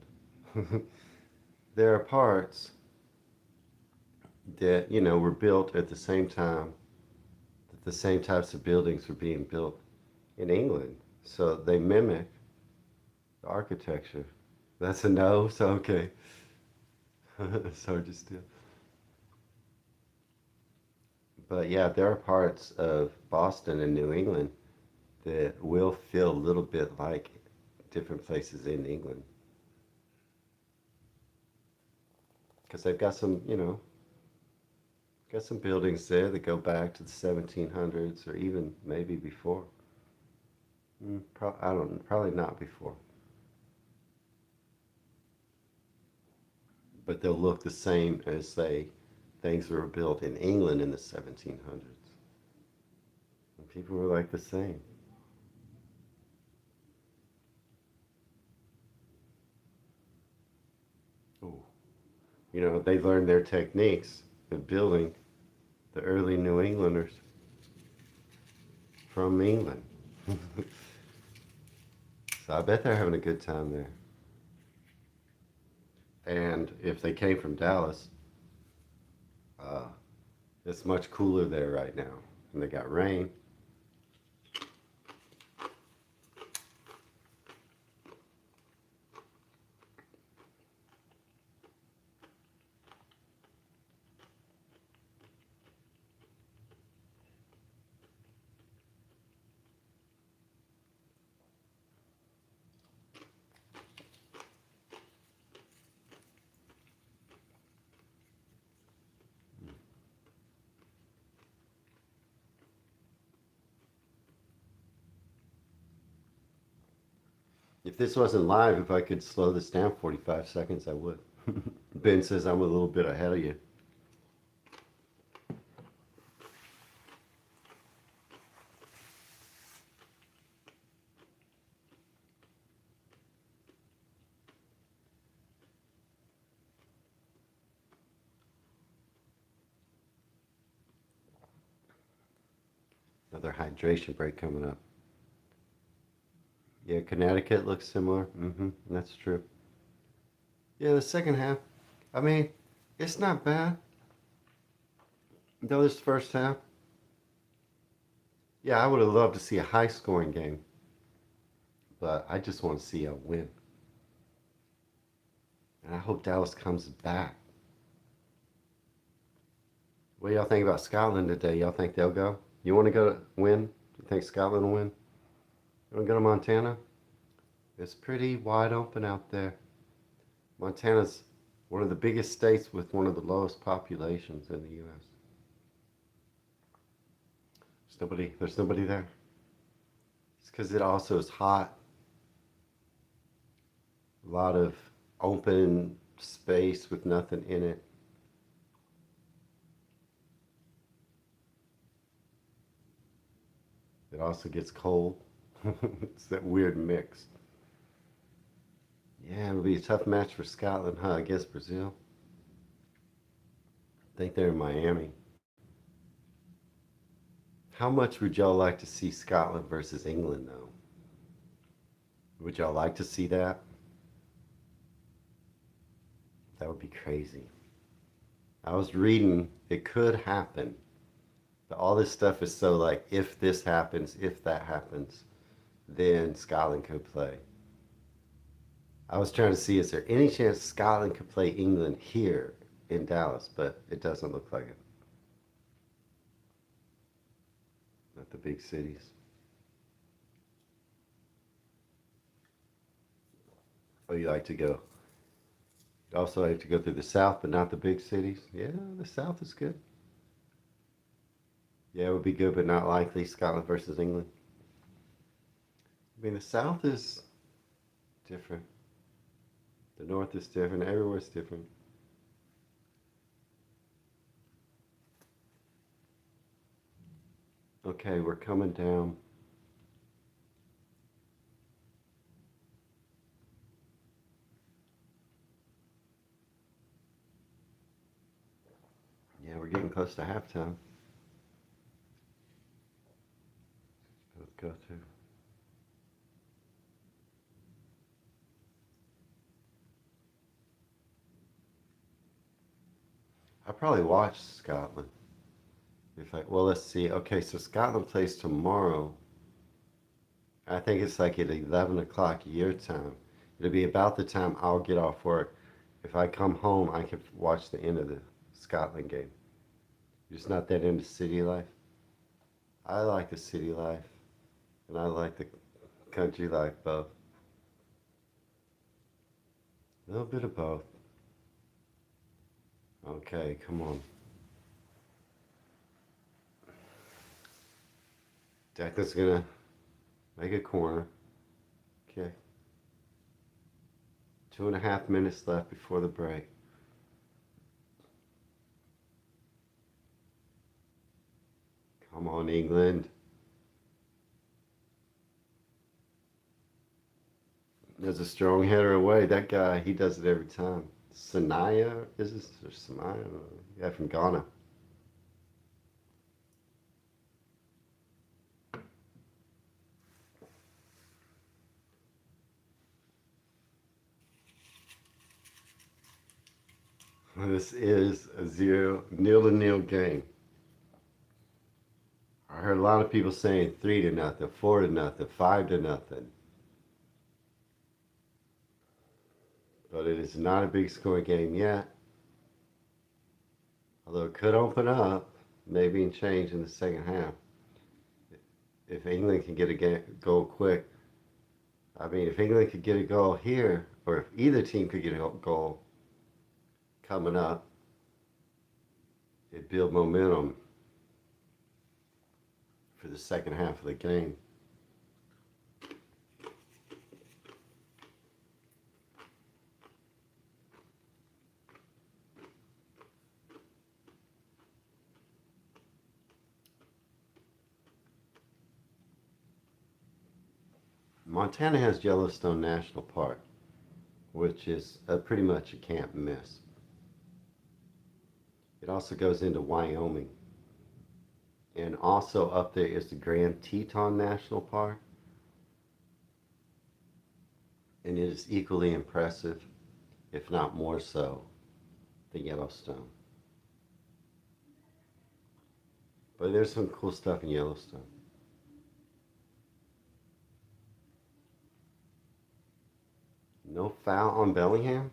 There are parts that, were built at the same time that the same types of buildings were being built in England. So they mimic the architecture. That's a no, so okay. So just do. But yeah, there are parts of Boston and New England that will feel a little bit like different places in England. Because they've got some buildings there that go back to the 1700s or even maybe before. I don't, probably not before. But they'll look the same as, say, things were built in England in the 1700s. And people were like the same. Oh, they learned their techniques of building, the early New Englanders, from England. So I bet they're having a good time there. And if they came from Dallas, uh, it's much cooler there right now. And they got rain. If this wasn't live, if I could slow this down 45 seconds, I would. Ben says I'm a little bit ahead of you. Another hydration break coming up. Yeah, Connecticut looks similar. That's true. Yeah, the second half, I mean, it's not bad. Though this first half, yeah, I would have loved to see a high scoring game, but I just want to see a win. And I hope Dallas comes back. What do y'all think about Scotland today? Y'all think they'll go? You want to go to win? You think Scotland will win? You want to go to Montana? It's pretty wide open out there. Montana's one of the biggest states with one of the lowest populations in the U.S. There's nobody there. It's because it also is hot. A lot of open space with nothing in it. It also gets cold. It's that weird mix. Yeah, it'll be a tough match for Scotland, huh? Against Brazil. I think they're in Miami. How much would y'all like to see Scotland versus England, though? Would y'all like to see that? That would be crazy. I was reading it could happen, but all this stuff is so like if this happens, if that happens, then Scotland could play. I was trying to see is there any chance Scotland could play England here in Dallas, but it doesn't look like it. Not the big cities. Oh, you like to go? You also like to go through the South, but not the big cities. Yeah, the South is good. Yeah, it would be good, but not likely. Scotland versus England. I mean, the South is different. The North is different. Everywhere's different. Okay, we're coming down. Yeah, we're getting close to halftime. Let's go to. I probably watch Scotland. If I well, let's see. Okay, so Scotland plays tomorrow. I think it's like at 11 o'clock your time. It'll be about the time I'll get off work. If I come home, I can watch the end of the Scotland game. You're just not that into city life. I like the city life, and I like the country life both. A little bit of both. Okay, come on. Declan's gonna make a corner. Okay. 2.5 minutes left before the break. Come on, England. There's a strong header away. That guy, he does it every time. Sanaya, is this or Samaya? Yeah, from Ghana. This is a nil to nil game. I heard a lot of people saying 3-0, 4-0, 5-0, but it is not a big score game yet. Although it could open up, maybe and change in the second half. If England can get a goal quick, I mean, if England could get a goal here, or if either team could get a goal coming up, it build momentum for the second half of the game. Montana has Yellowstone National Park, which is pretty much a can't miss. It also goes into Wyoming. And also up there is the Grand Teton National Park, and it is equally impressive, if not more so, than Yellowstone. But there's some cool stuff in Yellowstone. No foul on Bellingham?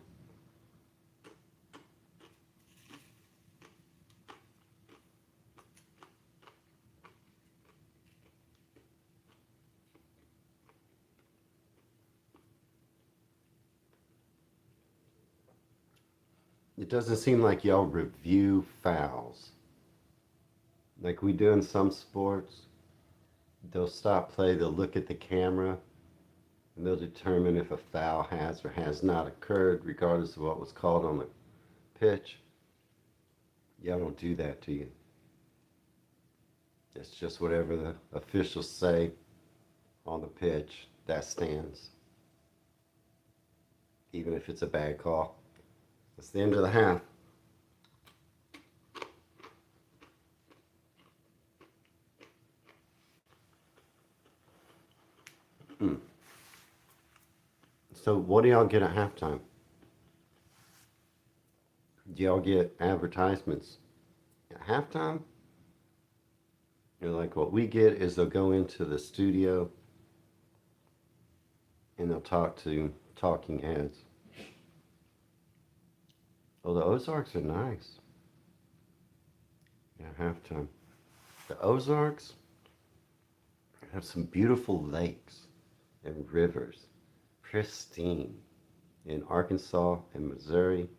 It doesn't seem like y'all review fouls like we do in some sports. They'll stop play, they'll look at the camera, and they'll determine if a foul has or has not occurred, regardless of what was called on the pitch. Y'all don't do that, do you? It's just whatever the officials say on the pitch, that stands. Even if it's a bad call. It's the end of the half. So what do y'all get at halftime? Do y'all get advertisements at halftime? You know, like what we get is they'll go into the studio and they'll talk to talking heads. Oh, the Ozarks are nice. Yeah, halftime. The Ozarks have some beautiful lakes and rivers, pristine, in Arkansas and Missouri.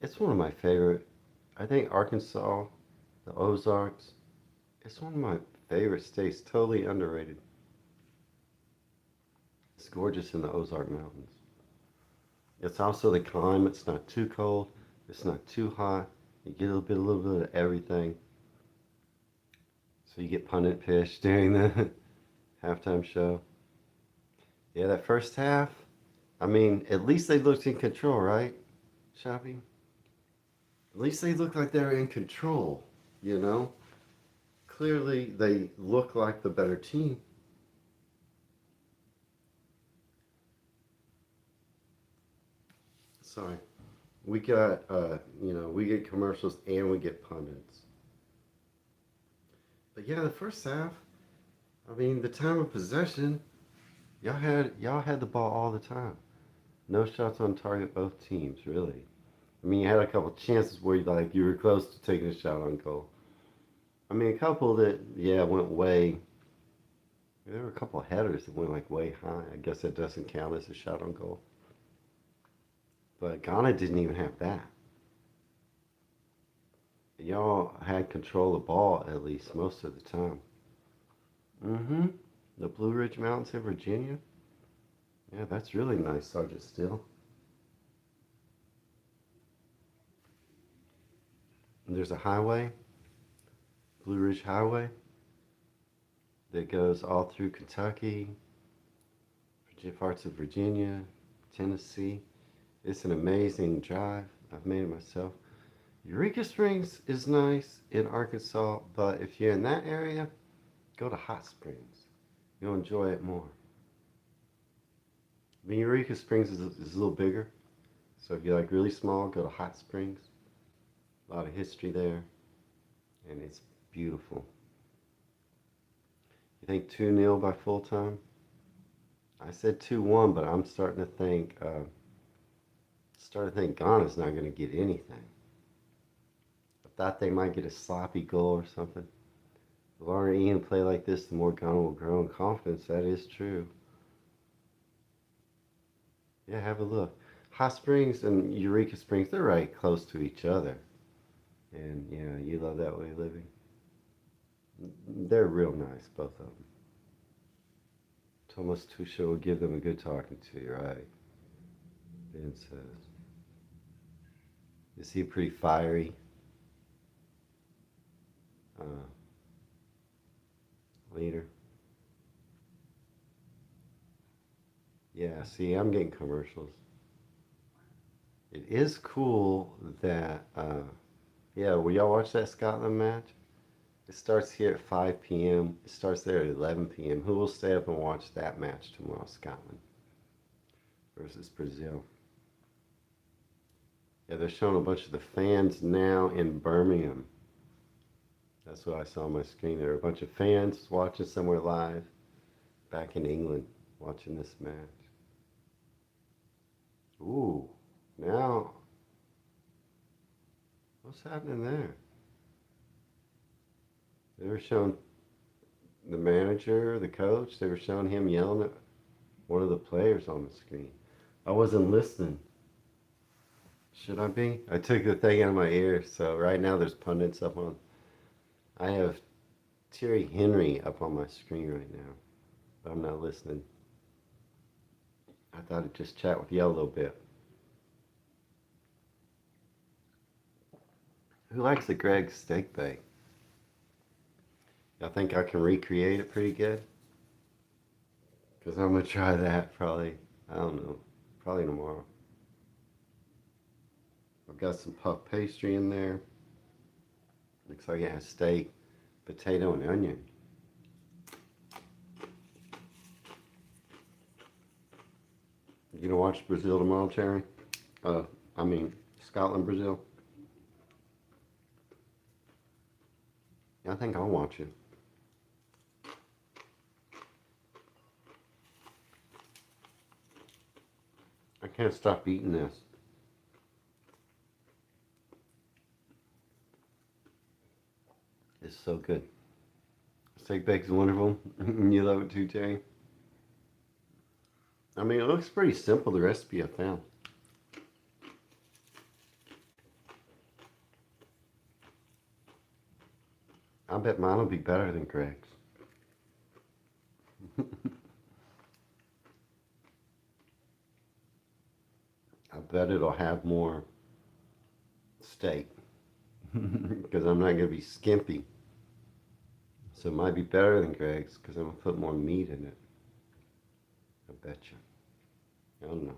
It's one of my favorite. I think Arkansas, the Ozarks, it's one of my favorite states. Totally underrated. It's gorgeous in the Ozark Mountains. It's also the climate. It's not too cold. It's not too hot. You get a little bit of everything. So you get pundit fish during the halftime show. Yeah, that first half. I mean, at least they looked in control, right, Shopping? At least they looked like they were in control. You know, clearly they look like the better team. Sorry. We got, we get commercials and we get pundits. But yeah, the first half, I mean, the time of possession, y'all had the ball all the time. No shots on target, both teams, really. I mean, you had a couple chances where you were close to taking a shot on goal. I mean, a couple that went way. There were a couple of headers that went like way high. I guess that doesn't count as a shot on goal. But Ghana didn't even have that. Y'all had control of the ball at least most of the time. Mm-hmm. The Blue Ridge Mountains in Virginia. Yeah, that's really nice, Sergeant Steele. And there's a highway, Blue Ridge Highway, that goes all through Kentucky, parts of Virginia, Tennessee. It's an amazing drive. I've made it myself. Eureka Springs is nice in Arkansas, but if you're in that area, go to Hot Springs. You'll enjoy it more. I mean, Eureka Springs is a little bigger, so if you like really small, go to Hot Springs. A lot of history there, and it's beautiful. You think 2-0 by full time? I said 2-1, but I'm starting to think Ghana's not going to get anything. I thought they might get a sloppy goal or something. The longer Ian play like this, the more Ghana will grow in confidence. That is true. Yeah, have a look. Hot Springs and Eureka Springs, they're right close to each other. And yeah, you love that way of living. They're real nice, both of them. Thomas Tuchel will give them a good talking to, right? Ben says. Is he pretty fiery? Uh, Leader? Yeah, see, I'm getting commercials. It is cool that, will y'all watch that Scotland match? It starts here at 5 p.m. It starts there at 11 p.m. Who will stay up and watch that match tomorrow? Scotland versus Brazil. Yeah, they're showing a bunch of the fans now in Birmingham. That's what I saw on my screen. There were a bunch of fans watching somewhere live back in England watching this match. Ooh, now what's happening there? They were showing the manager, the coach, they were showing him yelling at one of the players on the screen. I wasn't listening. Should I be? I took the thing out of my ear, so right now there's pundits up on. I have Thierry Henry up on my screen right now, but I'm not listening. I thought I'd just chat with you a little bit. Who likes the Greg's steak bake? Y'all think I can recreate it pretty good? Because I'm going to try that probably, I don't know, probably tomorrow. I've got some puff pastry in there. Looks like it has steak, potato, and onion. You gonna watch Brazil tomorrow, Terry? I mean, Scotland, Brazil? Yeah, I think I'll watch it. I can't stop eating this. It's so good. Steak bake is wonderful. You love it too, Terry? I mean, it looks pretty simple, the recipe I found. I bet mine will be better than Greg's. I bet it'll have more steak because I'm not going to be skimpy. So it might be better than Greg's because I'm going to put more meat in it. I bet you. I don't know.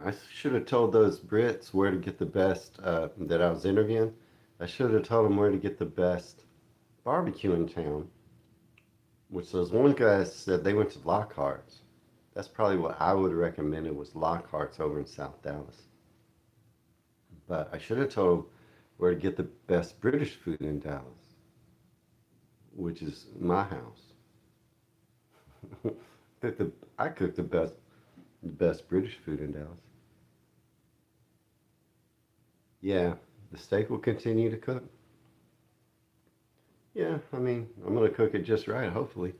I should have told those Brits where to get the best that I was interviewing. I should have told them where to get the best barbecue in town. Which those one guys said they went to Lockhart's. That's probably what I would recommend. It was Lockhart's over in South Dallas. But I should have told them where to get the best British food in Dallas, which is my house. I cook the best British food in Dallas. Yeah, the steak will continue to cook. Yeah, I mean, I'm gonna cook it just right, hopefully.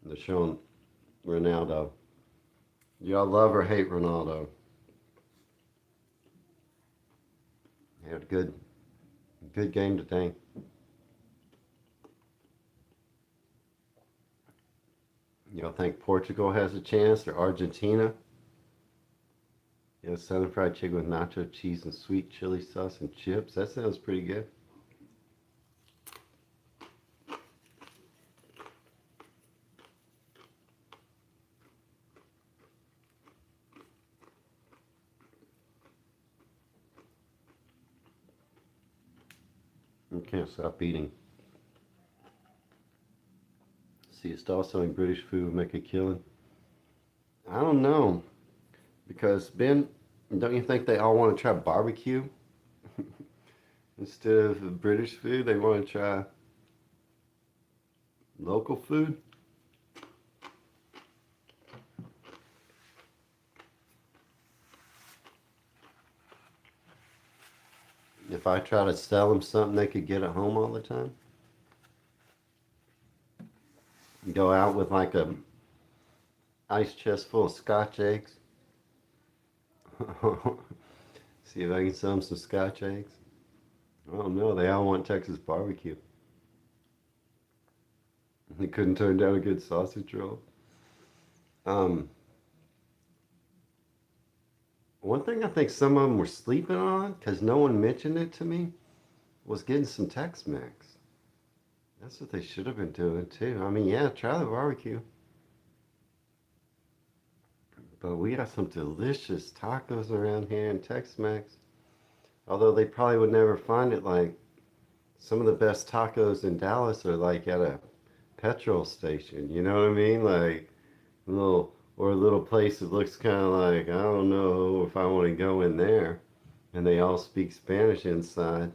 They're showing Ronaldo. Y'all love or hate Ronaldo? He had a good game today. Y'all think Portugal has a chance or Argentina? Yeah, southern fried chicken with nacho cheese and sweet chili sauce and chips. That sounds pretty good. You can't stop eating. See, it's also in British food would make a killing. I don't know because Ben, don't you think they all want to try barbecue instead of British food? They want to try local food. If I try to sell them something they could get at home all the time, go out with like a ice chest full of Scotch eggs. See if I can sell them some Scotch eggs. Oh no, they all want Texas barbecue. They couldn't turn down a good sausage roll. Um, One thing I think some of them were sleeping on because no one mentioned it to me was getting some Tex-Mex. That's what they should have been doing too. I mean, yeah, try the barbecue. But we got some delicious tacos around here in Tex-Mex. Although they probably would never find it like some of the best tacos in Dallas are like at a petrol station. You know what I mean? Like A little place that looks kind of like, I don't know if I want to go in there, and they all speak Spanish inside.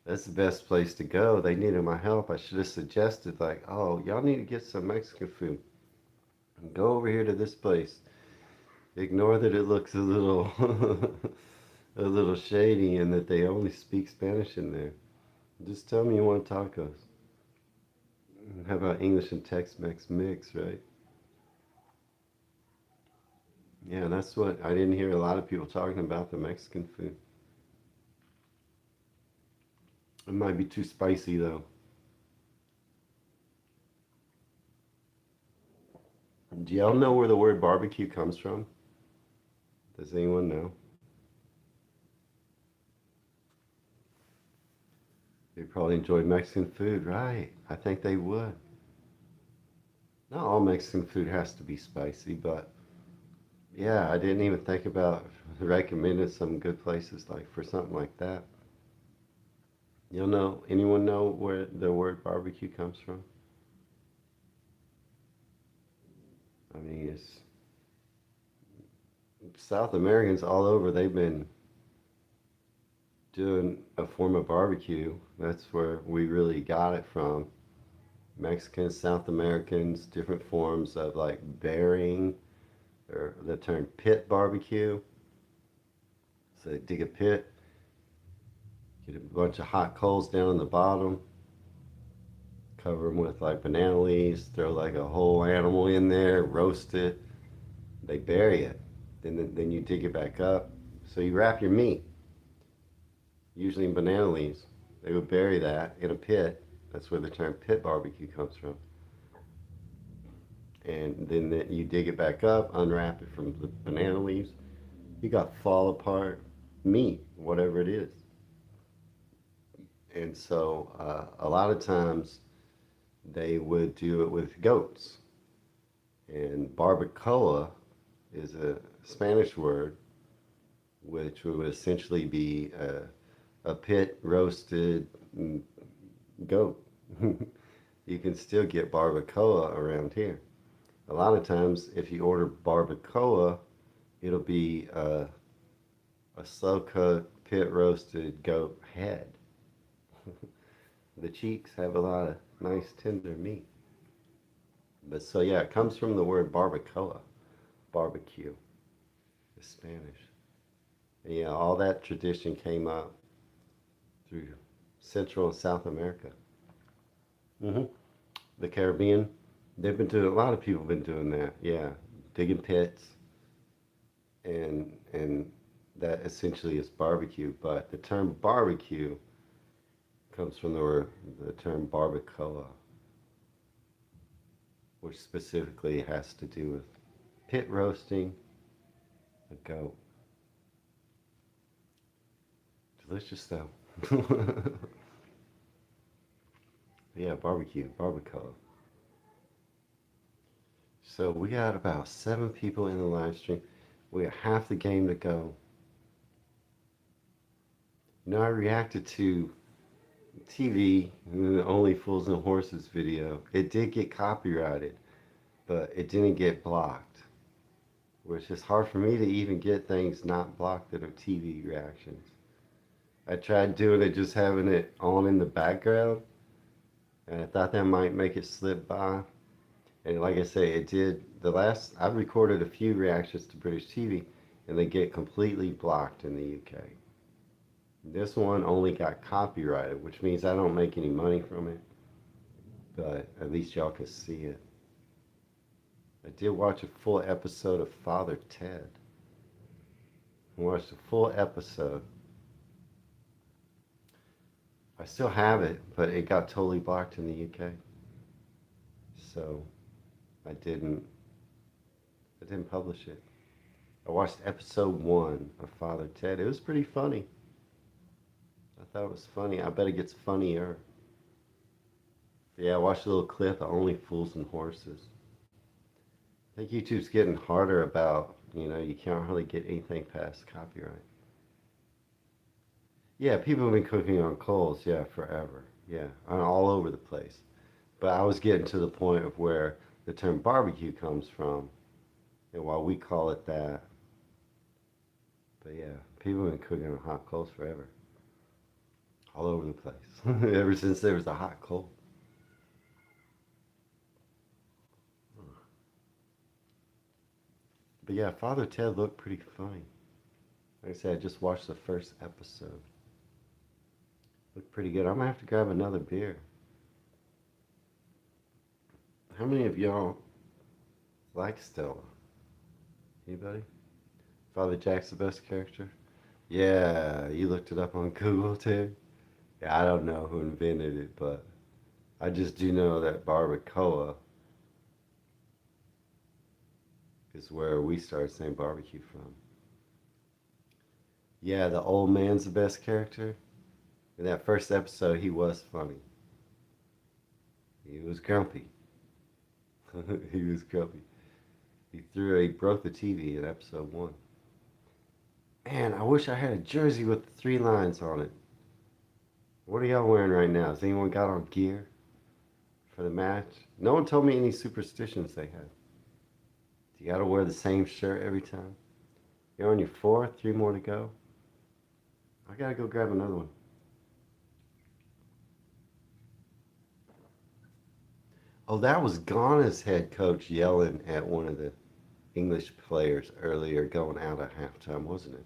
That's the best place to go. They needed my help. I should have suggested, like, oh, y'all need to get some Mexican food. Go over here to this place. Ignore that it looks a little a little shady and that they only speak Spanish in there. Just tell me you want tacos. How about English and Tex-Mex mix, right? Yeah, that's what I didn't hear a lot of people talking about the Mexican food. It might be too spicy though. Do y'all know where the word barbecue comes from? Does anyone know? They probably enjoy Mexican food, right? I think they would. Not all Mexican food has to be spicy, but yeah, I didn't even think about recommending some good places like for something like that. You'll know, anyone know where the word barbecue comes from? I mean, it's South Americans all over, they've been doing a form of barbecue. That's where we really got it from. Mexicans, South Americans, different forms of like burying, or the term pit barbecue. So they dig a pit, get a bunch of hot coals down on the bottom, cover them with like banana leaves, throw like a whole animal in there, roast it. They bury it. Then you dig it back up. So you wrap your meat, usually in banana leaves. They would bury that in a pit. That's where the term pit barbecue comes from. And then you dig it back up, unwrap it from the banana leaves. You got fall apart meat, whatever it is. And so a lot of times they would do it with goats. And barbacoa is a Spanish word, which would essentially be a pit roasted goat. You can still get barbacoa around here. A lot of times, if you order barbacoa, it'll be a slow cooked pit roasted goat head. The cheeks have a lot of nice tender meat. But so yeah, it comes from the word barbacoa, barbecue, is Spanish. And yeah, all that tradition came up through Central and South America. Hmm. The Caribbean, they've been doing. A lot of people have been doing that. Yeah, digging pits, and that essentially is barbecue. But the term barbecue comes from the term barbacoa, which specifically has to do with pit roasting a goat. Delicious though. Yeah, barbecue, barbacoa. So we got about 7 people in the live stream. We got half the game to go. You know, I reacted to TV, the Only Fools and Horses video. It did get copyrighted, but it didn't get blocked, which is hard for me to even get things not blocked that are TV reactions. I tried doing it, just having it on in the background, and I thought that might make it slip by. And like I say, it did. I've recorded a few reactions to British TV, and they get completely blocked in the UK. This one only got copyrighted, which means I don't make any money from it, but at least y'all can see it. I did watch a full episode of Father Ted. I watched a full episode. I still have it, but it got totally blocked in the UK. So I didn't publish it. I watched episode 1 of Father Ted. It was pretty funny. I thought it was funny. I bet it gets funnier. Yeah, I watched a little clip of Only Fools and Horses. I think YouTube's getting harder about, you can't really get anything past copyright. Yeah, people have been cooking on coals, yeah, forever. Yeah, all over the place. But I was getting to the point of where the term barbecue comes from and why we call it that. But yeah, people have been cooking on hot coals forever, all over the place, ever since there was a hot coal. But yeah, Father Ted looked pretty funny. Like I said, I just watched the first episode. Looked pretty good. I'm gonna have to grab another beer. How many of y'all like Stella? Anybody? Father Jack's the best character? Yeah, you looked it up on Google too? Yeah, I don't know who invented it, but I just do know that barbacoa is where we started saying barbecue from. Yeah, the old man's the best character. In that first episode, he was funny. He was grumpy. He was grumpy. He broke the TV in episode one. Man, I wish I had a jersey with the three lines on it. What are y'all wearing right now? Has anyone got on gear for the match? No one told me any superstitions they had. Do you gotta wear the same shirt every time? You're on your fourth, three more to go. I gotta go grab another one. Oh, that was Ghana's head coach yelling at one of the English players earlier going out at halftime, wasn't it?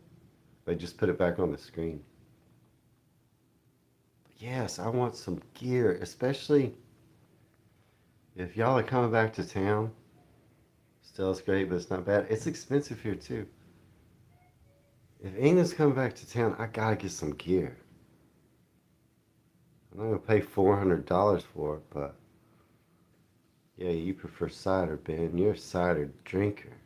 They just put it back on the screen. But yes, I want some gear, especially if y'all are coming back to town. Still, it's great, but it's not bad. It's expensive here too. If England's coming back to town, I gotta get some gear. I'm not gonna pay $400 for it, but yeah, you prefer cider, Ben. You're a cider drinker.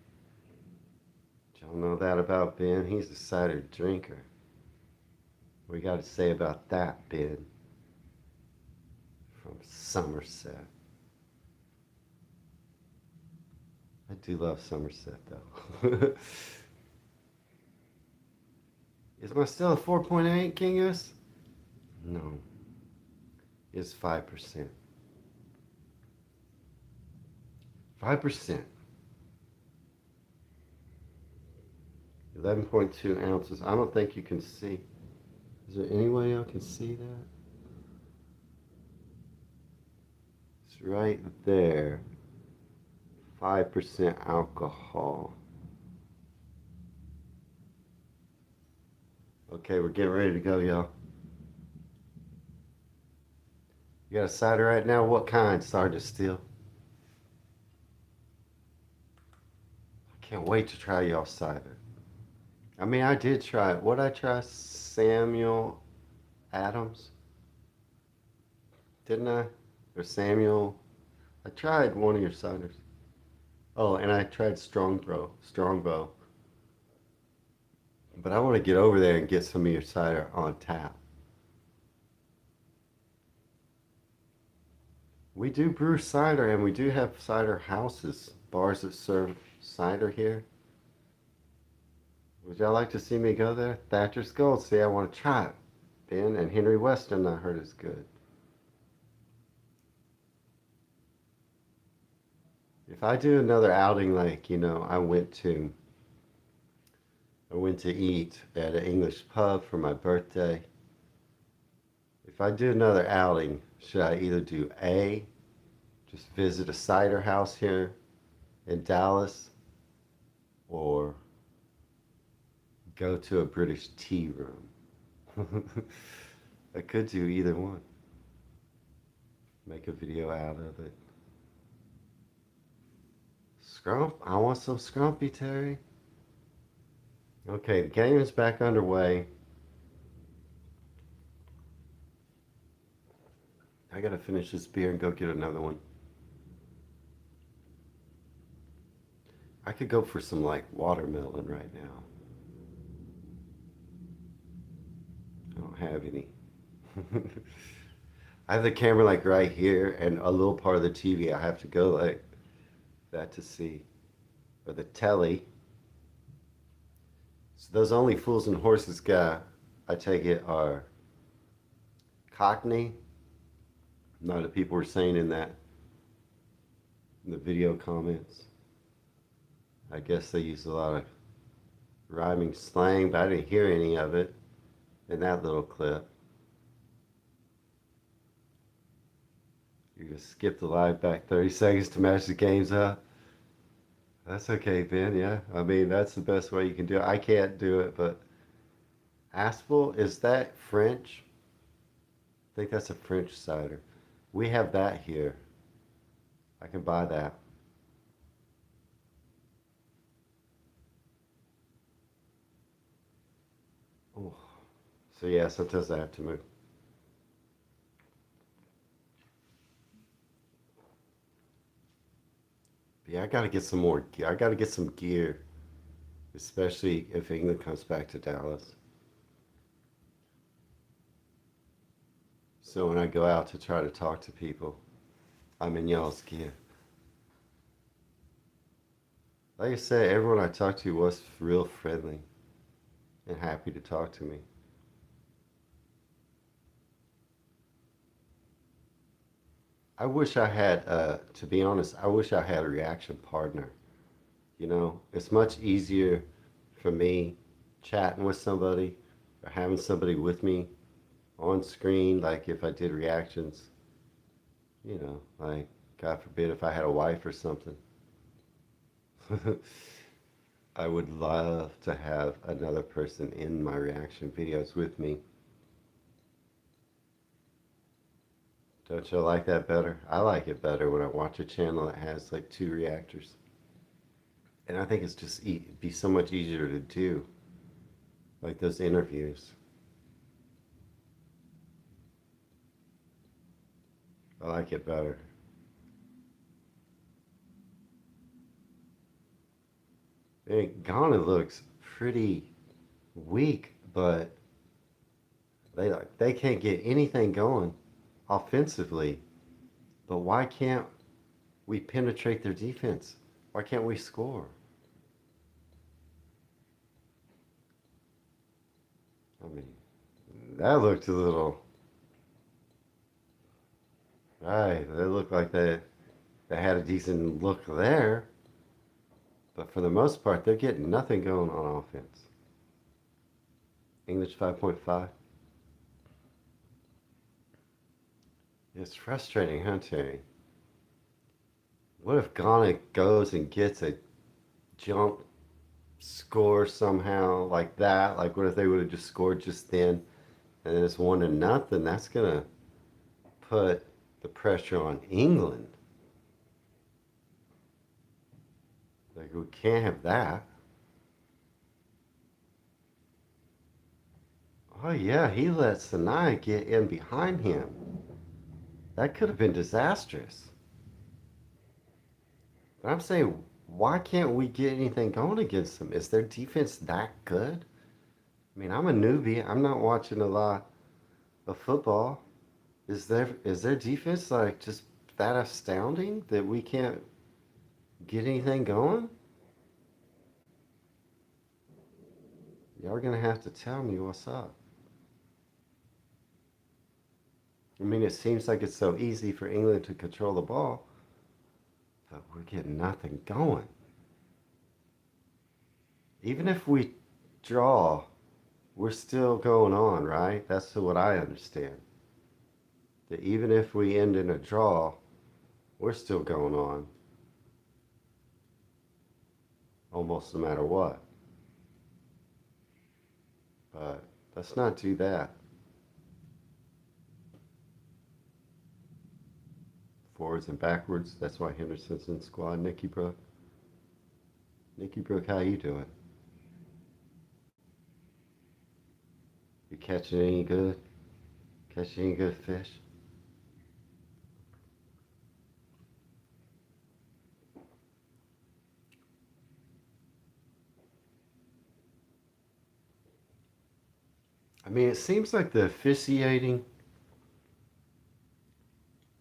Y'all know that about Ben? He's a cider drinker. What you got to say about that, Ben? From Somerset. I do love Somerset, though. Is my still a 4.8, Kingus? No. It's 5%. 5%. 11.2 ounces. I don't think you can see. Is there any way I can see that? It's right there. 5% alcohol. Okay, we're getting ready to go, y'all. You got a cider right now? What kind? Cider Distill. I can't wait to try y'all cider. I mean, I did try it. What I try? Samuel Adams? Didn't I? Or Samuel? I tried one of your ciders. Oh, and I tried Strongbow. But I want to get over there and get some of your cider on tap. We do brew cider, and we do have cider houses, bars that serve cider here. Would y'all like to see me go there? Thatcher's Gold. See, I want to try it. Ben and Henry Weston, I heard is good. If I do another outing, like I went to eat at an English pub for my birthday. If I do another outing, should I either do A, just visit a cider house here in Dallas, or go to a British tea room? I could do either one. Make a video out of it. Scrump? I want some scrumpy, Terry. Okay, the game is back underway. I gotta finish this beer and go get another one. I could go for some like watermelon right now. I don't have any. I have the camera like right here and a little part of the TV I have to go like that to see. Or the telly. So those Only Fools and Horses guy, I take it, are Cockney. No, the people were saying in that the video comments. I guess they use a lot of rhyming slang, but I didn't hear any of it in that little clip. You just skip the live back 30 seconds to match the games up. That's okay, Ben. Yeah, I mean that's the best way you can do it. I can't do it, but Aspel, is that French? I think that's a French cider. We have that here. I can buy that. Oh, so yeah, sometimes I have to move. Yeah, I gotta get some more. I gotta get some gear, especially if England comes back to Dallas. So when I go out to try to talk to people, I'm in y'all's gear. Like I said, everyone I talked to was real friendly and happy to talk to me. I wish I had, to be honest, I wish I had a reaction partner. You know, it's much easier for me chatting with somebody or having somebody with me on screen, like if I did reactions, like God forbid if I had a wife or something. I would love to have another person in my reaction videos with me. Don't you like that better? I like it better when I watch a channel that has like two reactors. And I think it's just be so much easier to do, like those interviews. I like it better. And Ghana looks pretty weak, but they can't get anything going offensively. But why can't we penetrate their defense? Why can't we score? I mean, that looked a little. Right, they looked like they had a decent look there, but for the most part, they're getting nothing going on offense. English 5.5. It's frustrating, huh, Terry? What if Ghana goes and gets a jump score somehow like that? Like, what if they would have just scored just then and then it's 1-0? That's going to put the pressure on England. Like, we can't have that. Oh, yeah, he let Sinai get in behind him. That could have been disastrous. But I'm saying, why can't we get anything going against them? Is their defense that good? I mean, I'm a newbie. I'm not watching a lot of football. Is their defense like just that astounding that we can't get anything going? Y'all are gonna have to tell me what's up. I mean, it seems like it's so easy for England to control the ball, but we're getting nothing going. Even if we draw, we're still going on, right? That's what I understand. That even if we end in a draw, we're still going on, almost no matter what. But let's not do that. Forwards and backwards. That's why Henderson's in squad. Nicky Brook. Nicky Brook, how you doing? You catching any good? Catching any good fish? I mean, it seems like the officiating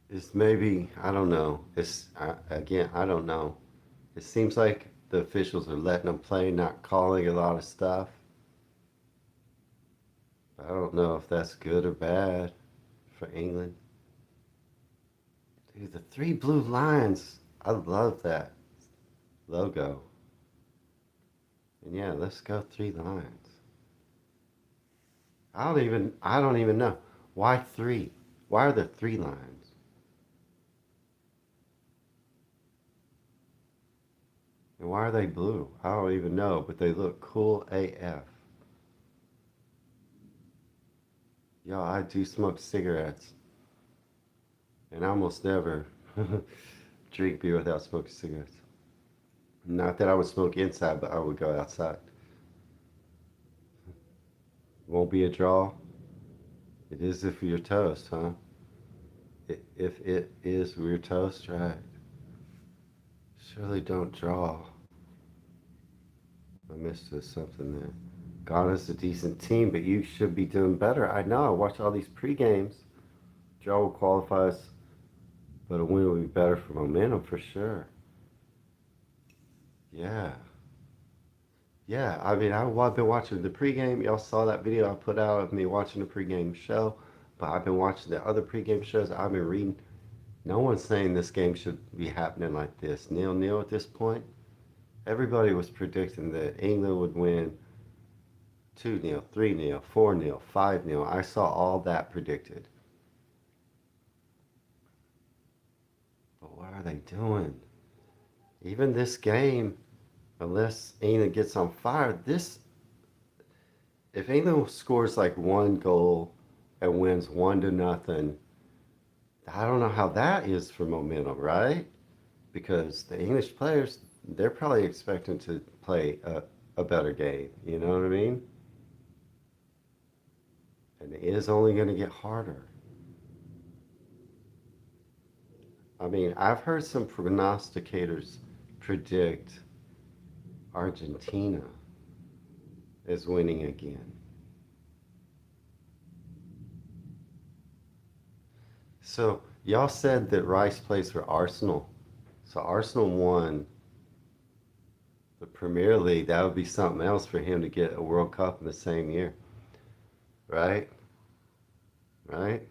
is maybe, I don't know. Again, I don't know. It seems like the officials are letting them play, not calling a lot of stuff. I don't know if that's good or bad for England. Dude, the three blue lines. I love that logo. And yeah, let's go three lines. I don't even know. Why three? Why are there three lines? And why are they blue? I don't even know, but they look cool AF. Yo, I do smoke cigarettes. And I almost never drink beer without smoking cigarettes. Not that I would smoke inside, but I would go outside. Won't be a draw. It is if you're toast, huh? If it is we're toast, right? Surely don't draw. I missed something there. Ghana's a decent team, but you should be doing better. I know. I watch all these pre-games. Draw will qualify us, but a win would be better for momentum for sure. Yeah. Yeah, I mean, I've been watching the pregame. Y'all saw that video I put out of me watching the pregame show, but I've been watching the other pregame shows. I've been reading. No one's saying this game should be happening like this. 0-0 at this point. Everybody was predicting that England would win 2-0, 3-0, 4-0, 5-0. I saw all that predicted. But what are they doing? Even this game, unless England gets on fire, this if England scores like one goal and wins 1-0, I don't know how that is for momentum, right? Because the English players, they're probably expecting to play a better game. You know what I mean? And it is only going to get harder. I mean, I've heard some prognosticators predict Argentina is winning again. So, y'all said that Rice plays for Arsenal. So, Arsenal won the Premier League. That would be something else for him to get a World Cup in the same year. Right? Right?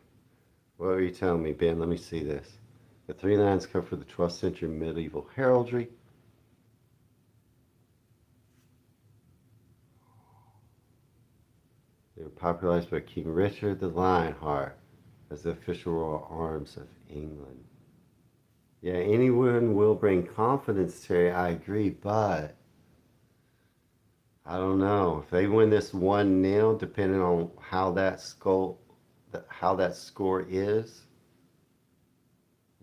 What are you telling me, Ben? Let me see this. The three lines come from the 12th century medieval heraldry. They were popularized by King Richard the Lionheart as the official royal arms of England. Yeah, anyone will bring confidence, Terry. I agree, but I don't know if they win this 1-0, depending on how that score is.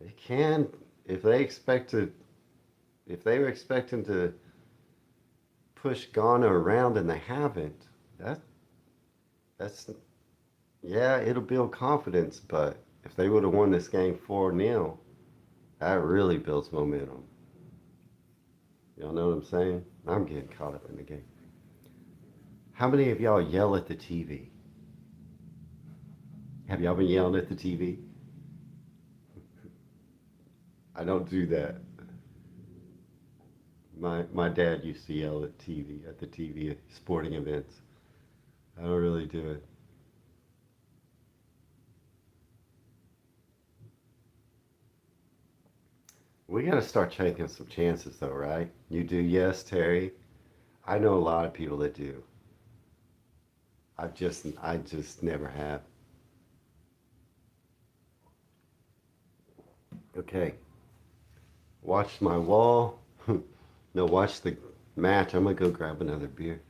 They can, if they expect to, if they were expecting to push Ghana around and they haven't, that that's yeah, it'll build confidence. But if they would have won this game 4-0, that really builds momentum. Y'all know what I'm saying? I'm getting caught up in the game. How many of y'all yell at the TV? Have y'all been yelling at the TV? I don't do that. My dad used to yell at the TV sporting events. I don't really do it. We got to start taking some chances though, right? You do, yes, Terry. I know a lot of people that do. I just never have. Okay, watch my wall. No, watch the match. I'm gonna go grab another beer.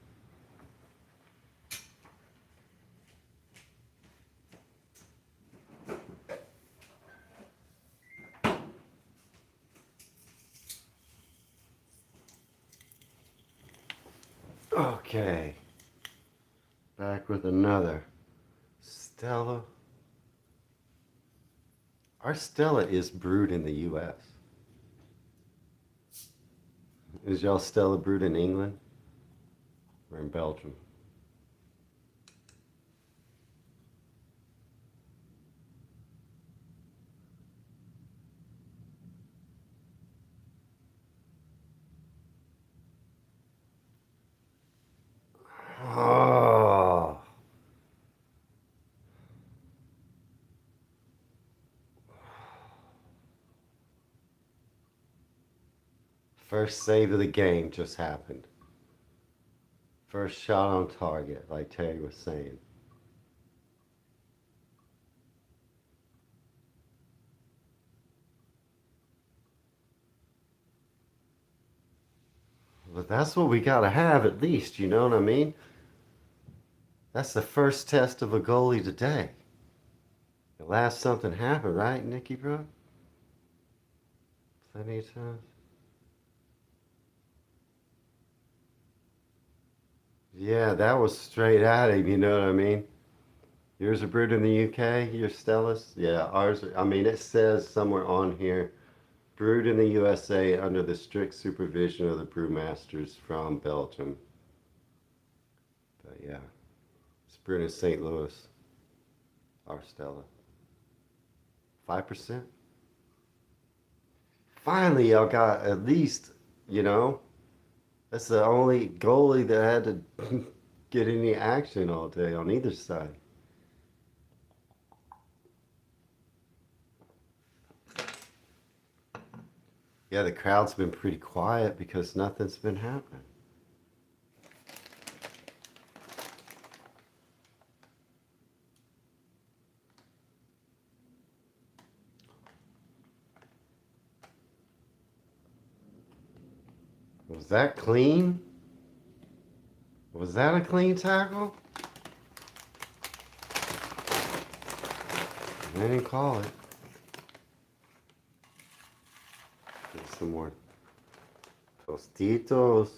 Okay, back with another Stella. Our Stella is brewed in the U.S. Is y'all Stella brewed in England or in Belgium? Oh, First save of the game just happened. First shot on target, like Terry was saying. But that's what we gotta have at least, you know what I mean? That's the first test of a goalie today. The last something happened, right, Nicky Bro? Plenty of times. Yeah, that was straight at him, you know what I mean? Yours are brewed in the UK, your Stellas? Yeah, ours are, I mean, it says somewhere on here, brewed in the USA under the strict supervision of the brewmasters from Belgium. But yeah, it's brewed in St. Louis, our Stella. 5%? Finally, y'all got at least, you know, that's the only goalie that had to get any action all day on either side. Yeah, the crowd's been pretty quiet because nothing's been happening. Was that clean? Was that a clean tackle? They didn't call it. Get some more Tostitos.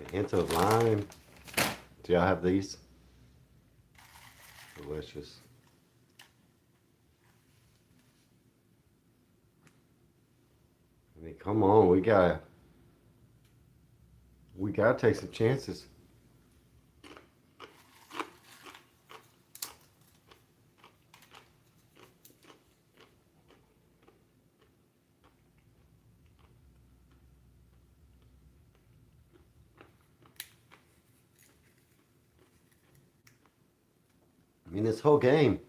A hint of lime. Do y'all have these? Delicious. I mean, come on, we gotta take some chances. I mean, this whole game,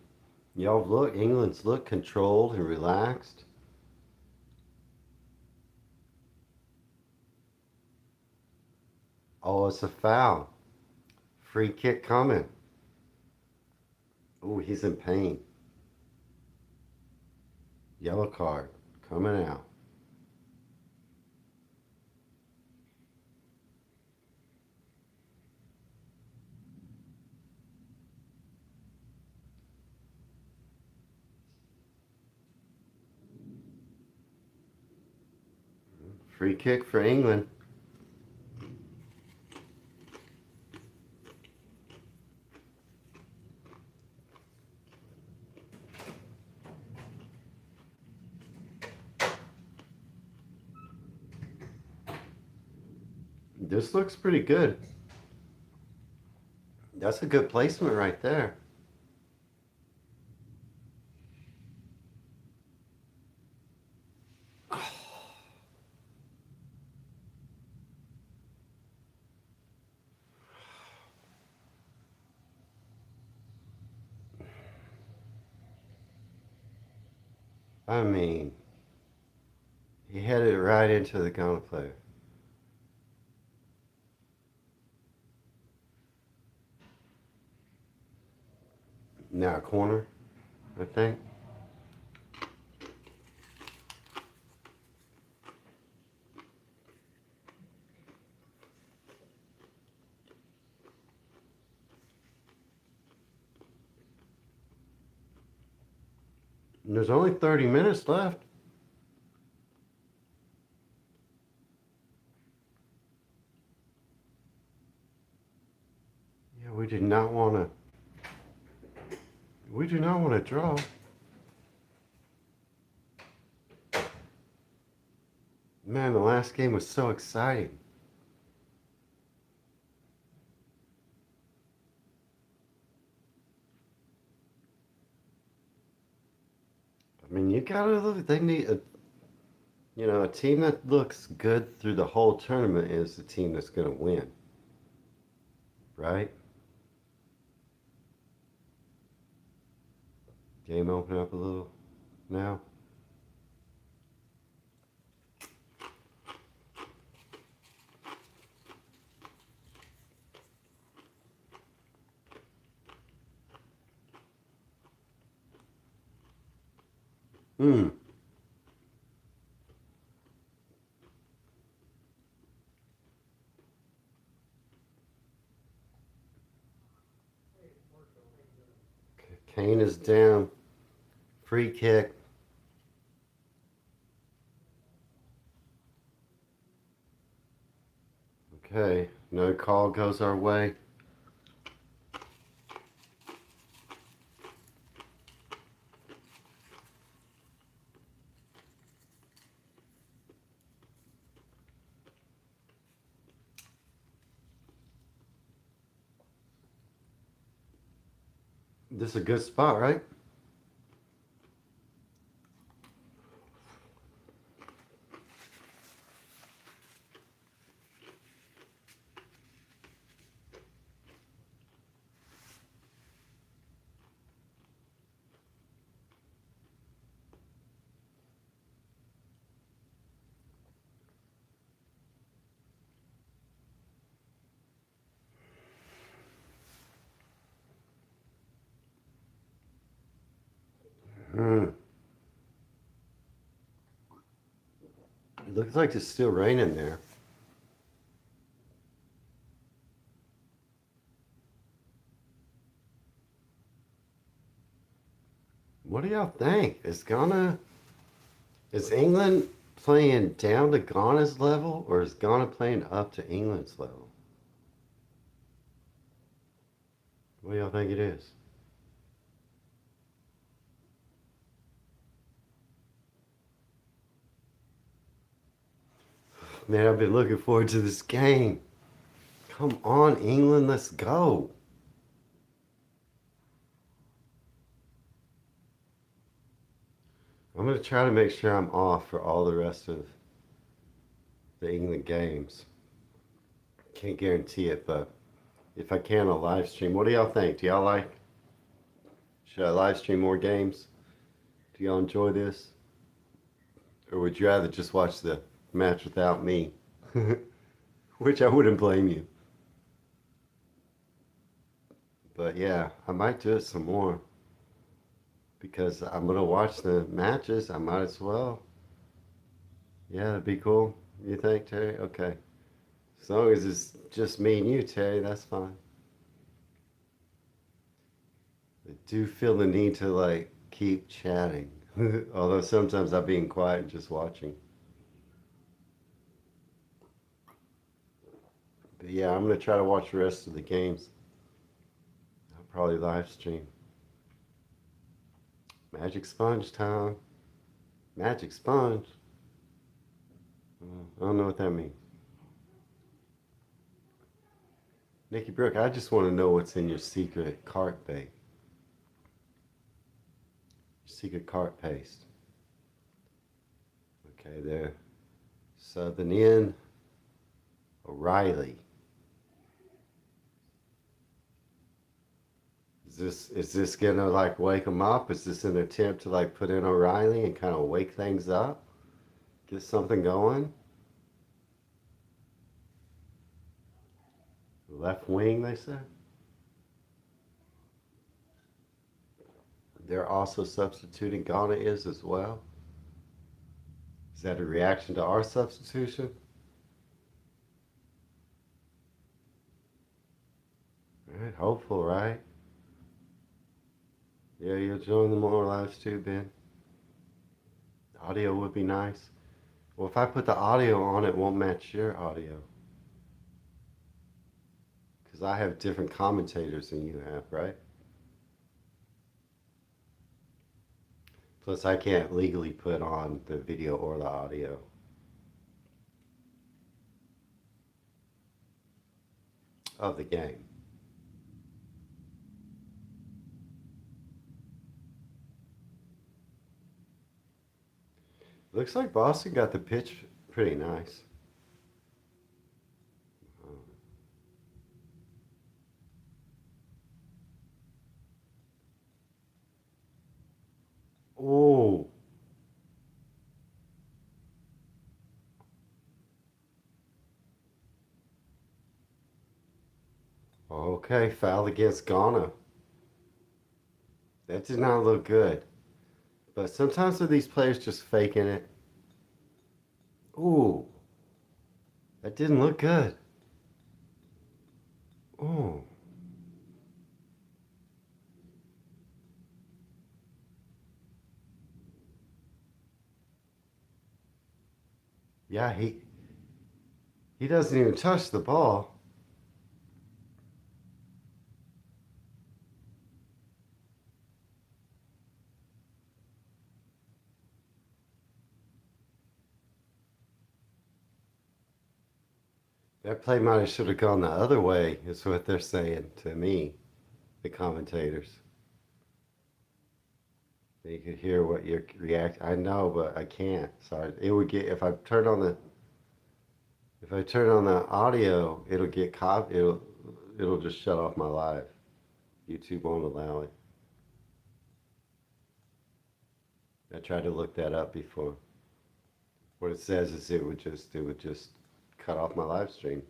y'all look, England's look controlled and relaxed. Oh, it's a foul. Free kick coming. Oh, he's in pain. Yellow card coming out. Free kick for England. This looks pretty good. That's a good placement right there. I mean, he headed right into the gauntlet. Now corner, I think. And there's only 30 minutes left. Yeah, we do not want to. We do not want to draw. Man, the last game was so exciting. I mean, you gotta look. They need a team that looks good through the whole tournament is the team that's gonna win, right? Game open up a little now. Mm. Kane is down. Free kick. Okay, no call goes our way. This is a good spot, right? Mm. It looks like it's still raining there. What do y'all think? Is England playing down to Ghana's level, or is Ghana playing up to England's level? What do y'all think it is? Man, I've been looking forward to this game. Come on, England, let's go. I'm going to try to make sure I'm off for all the rest of the England games. Can't guarantee it, but if I can, I'll live stream. What do y'all think? Do y'all like? Should I live stream more games? Do y'all enjoy this? Or would you rather just watch the match without me? Which I wouldn't blame you. But yeah, I might do it some more because I'm going to watch the matches. I might as well. Yeah, that'd be cool. You think, Terry? Okay. As long as it's just me and you, Terry, that's fine. I do feel the need to like keep chatting. Although sometimes I'm being quiet and just watching. But yeah, I'm gonna try to watch the rest of the games. I'll probably live stream. Magic Sponge time. Magic Sponge. I don't know what that means. Nikki Brooke, I just want to know what's in your secret cart bait. Secret cart paste. Okay, there. Southern Inn. O'Reilly. Is this gonna like wake them up? Is this an attempt to like put in O'Reilly and kind of wake things up? Get something going? Left wing, they said. They're also substituting. Ghana is as well. Is that a reaction to our substitution? All right, hopeful, right? Yeah, you'll join the more lives too, Ben. Audio would be nice. Well, if I put the audio on, it won't match your audio. Because I have different commentators than you have, right? Plus, I can't legally put on the video or the audio of the game. Looks like Boston got the pitch pretty nice. Oh, okay, foul against Ghana. That did not look good. But sometimes with these players just faking it. Ooh, that didn't look good. Ooh. Yeah, he doesn't even touch the ball. That play might have should have gone the other way, is what they're saying to me, the commentators. You could hear what your react. I know, but I can't. So it would get if I turn on the audio, it'll get it'll just shut off my live. YouTube won't allow it. I tried to look that up before. What it says is it would just cut off my live stream.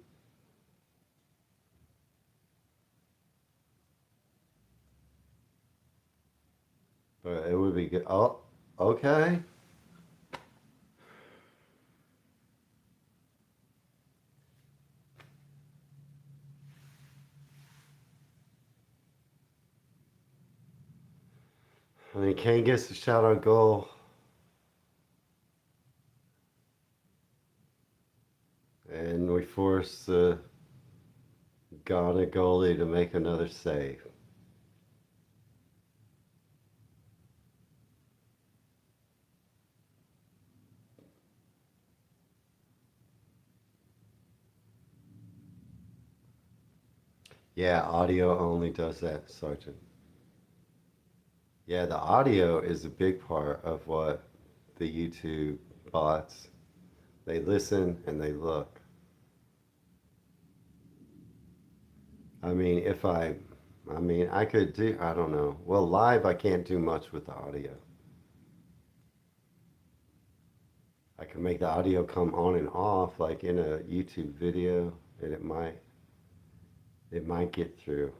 But it would be good. Oh, okay. I mean, Kane gets the shot on goal, and we force the Ghana goalie to make another save. Yeah, audio only does that, Sergeant. Yeah, the audio is a big part of what the YouTube bots, they listen and they look. I mean, I mean, I could do, I don't know. Well, live, I can't do much with the audio. I can make the audio come on and off like in a YouTube video, and it might get through.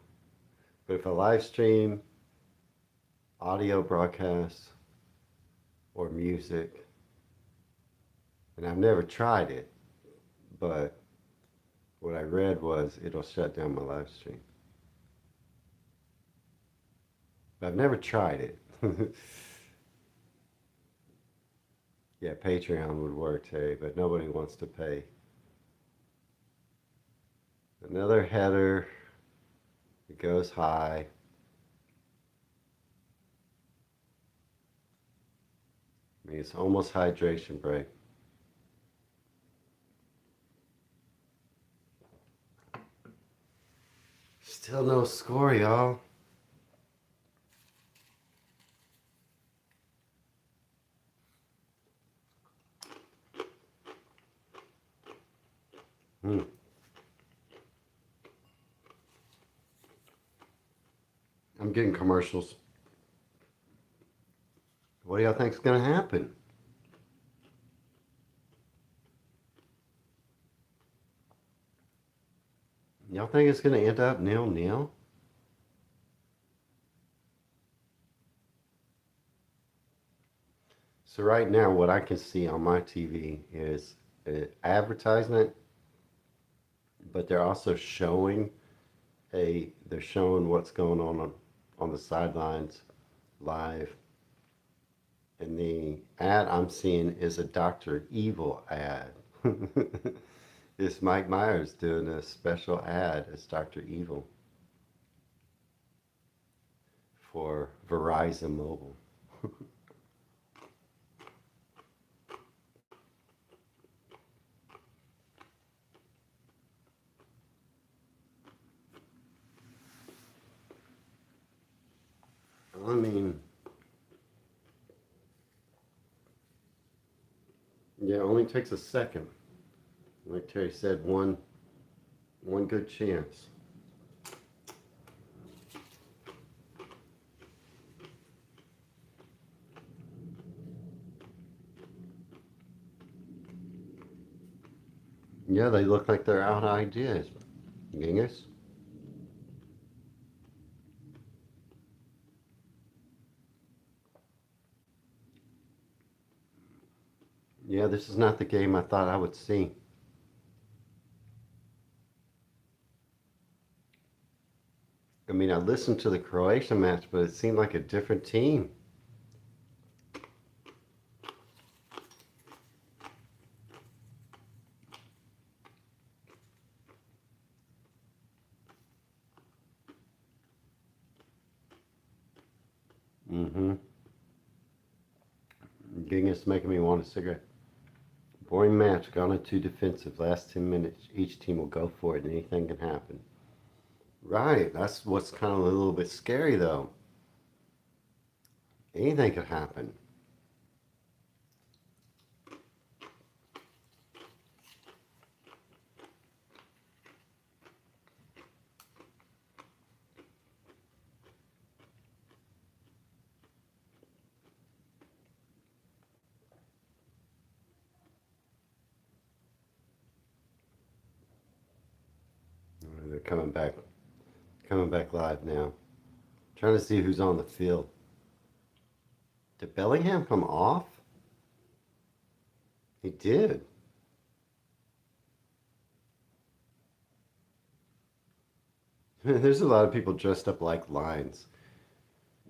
But if I live stream audio broadcast or music, and I've never tried it, but what I read was it'll shut down my live stream. But I've never tried it. Yeah, Patreon would work, Terry, but nobody wants to pay. Another header. It goes high. I mean, it's almost hydration break. Still no score, y'all. Hmm. I'm getting commercials. What do y'all think's gonna happen? Y'all think it's gonna end up 0-0? So right now, what I can see on my TV is an advertisement, but they're also showing they're showing what's going on the sidelines live. And the ad I'm seeing is a Dr. Evil ad. It's Mike Myers doing a special ad as Dr. Evil for Verizon Mobile. I mean, yeah, it only takes a second. Like Terry said, one good chance. Yeah, they look like they're out of ideas. Genghis? this is not the game I thought I would see. I mean, I listened to the Croatia match, but it seemed like a different team. Mm-hmm. Ginga's making me want a cigarette. Boring match, Ghana too defensive. Last 10 minutes, each team will go for it and anything can happen. Right, that's what's kind of a little bit scary though. Anything could happen. They're coming back live now. Trying to see who's on the field. Did Bellingham come off? He did. There's a lot of people dressed up like lions.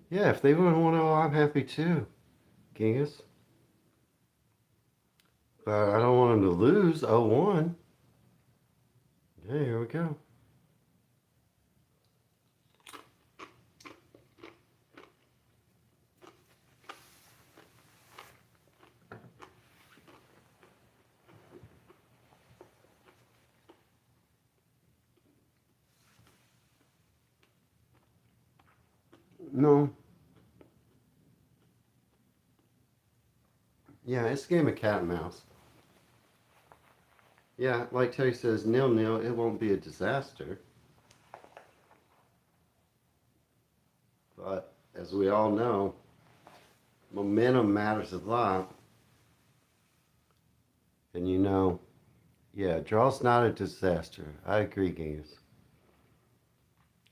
Yeah, if they want to, I'm happy too, Genghis. But I don't want them to lose 0-1. Yeah, here we go. No. Yeah, it's a game of cat and mouse. Yeah, like Terry says, 0-0, it won't be a disaster. But as we all know, momentum matters a lot. And yeah, draw's not a disaster. I agree, Genghis.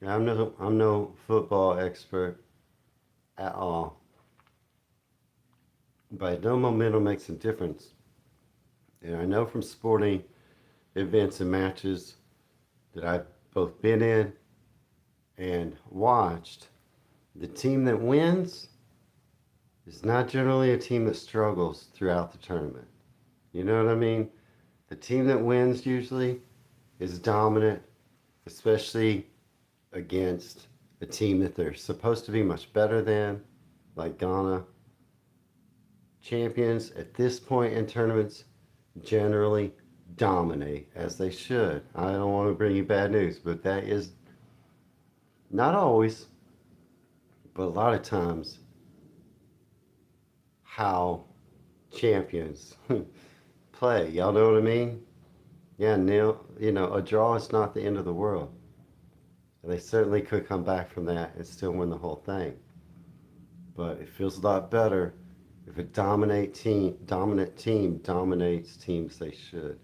I'm no football expert at all. But I know momentum makes a difference. And I know from sporting events and matches that I've both been in and watched, the team that wins is not generally a team that struggles throughout the tournament. You know what I mean? The team that wins usually is dominant, especially against a team that they're supposed to be much better than, like Ghana. Champions at this point in tournaments generally dominate, as they should. I don't want to bring you bad news, but that is not always, but a lot of times how champions play. Y'all know what I mean? Yeah, Neil, a draw is not the end of the world. They certainly could come back from that and still win the whole thing. But it feels a lot better if a dominant team dominates teams they should.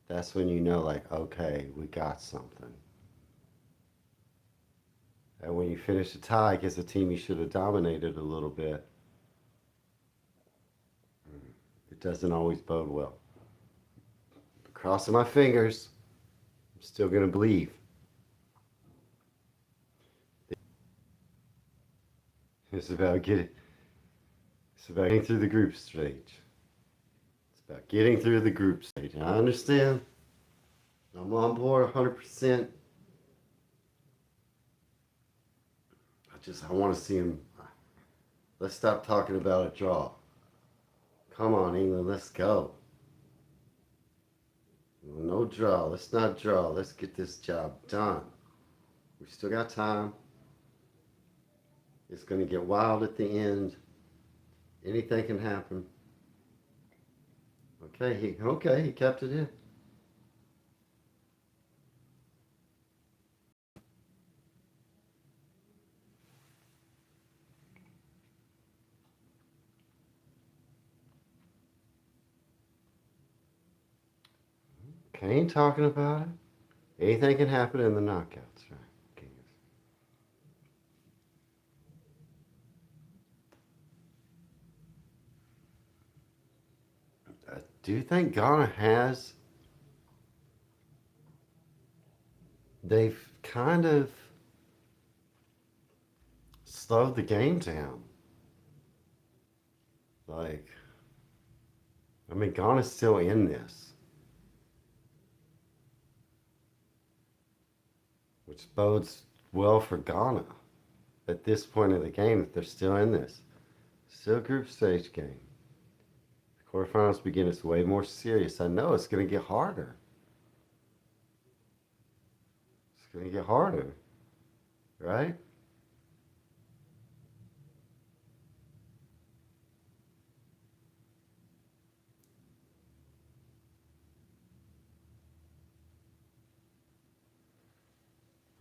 That's when you know, like, okay, we got something. And when you finish a tie against a team you should have dominated a little bit, it doesn't always bode well. But crossing my fingers, I'm still going to believe. It's about getting It's about getting through the group stage. It's about getting through the group stage. And I understand. I'm on board 100%. I want to see him. Let's stop talking about a draw. Come on, England, let's go. No draw. Let's not draw. Let's get this job done. We still got time. It's going to get wild at the end. Anything can happen. Okay, he kept it in. Kane talking about it. Anything can happen in the knockouts, right? Do you think Ghana has? They've kind of slowed the game down. Like, I mean, Ghana's still in this, which bodes well for Ghana at this point of the game that they're still in this. Still a group stage game. The quarterfinals begin. It's way more serious. I know it's going to get harder. It's going to get harder, right?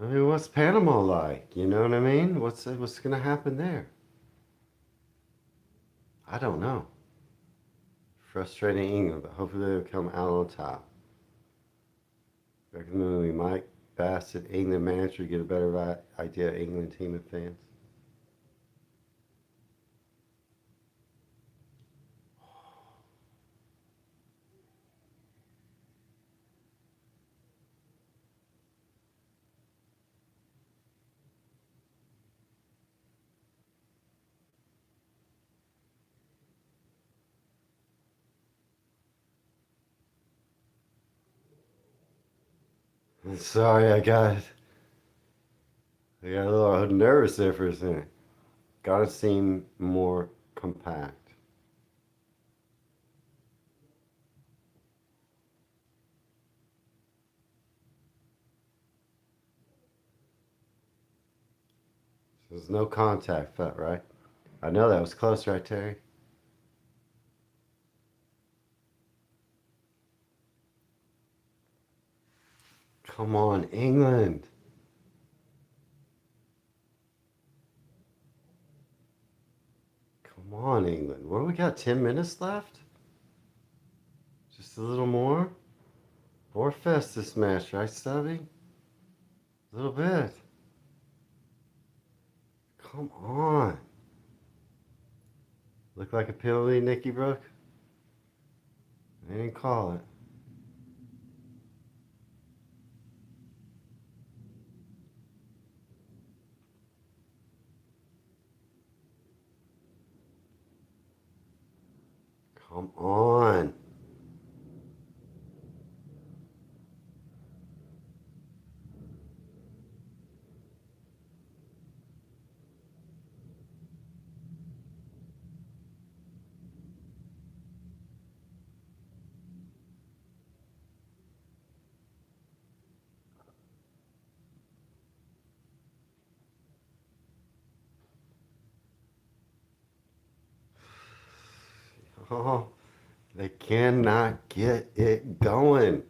I mean, what's Panama like? You know what I mean? What's going to happen there? I don't know. Frustrating England, but hopefully they'll come out on top. Recommend Mike Bassett, England manager, get a better idea of England team and fans. Sorry, I got a little nervous there for a second. Gotta seem more compact. There's no contact felt, right? I know that was close, right, Terry? Come on, England. Come on, England. What do we got? 10 minutes left? Just a little more? More fest this match, right, Stubby? A little bit. Come on. Look like a penalty, Nicky Brook? They didn't call it. Come on. Oh, they cannot get it going.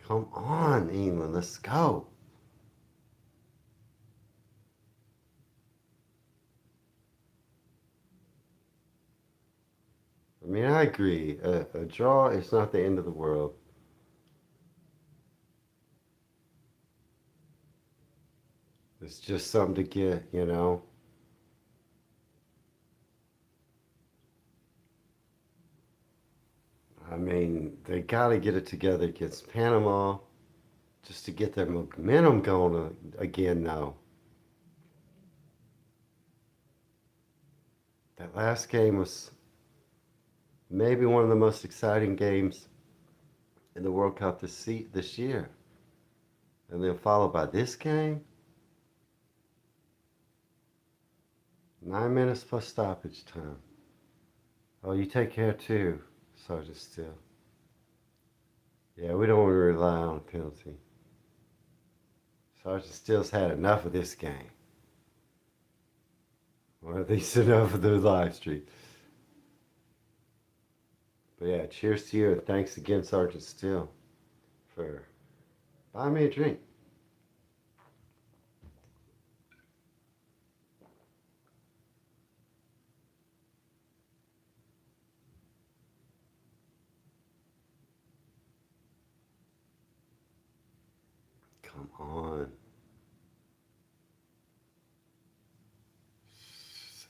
Come on, England. Let's go. I mean, I agree. A draw is not the end of the world. It's just something to get, you know. I mean, they got to get it together against Panama just to get their momentum going again now. That last game was maybe one of the most exciting games in the World Cup this year. And then followed by this game, 9 minutes plus stoppage time. Oh, you take care too, Sergeant Steele. Yeah, we don't want to rely on a penalty. Sergeant Steele's had enough of this game. Or at least enough of the live stream. But yeah, cheers to you and thanks again, Sergeant Steele, for buying me a drink. Come on.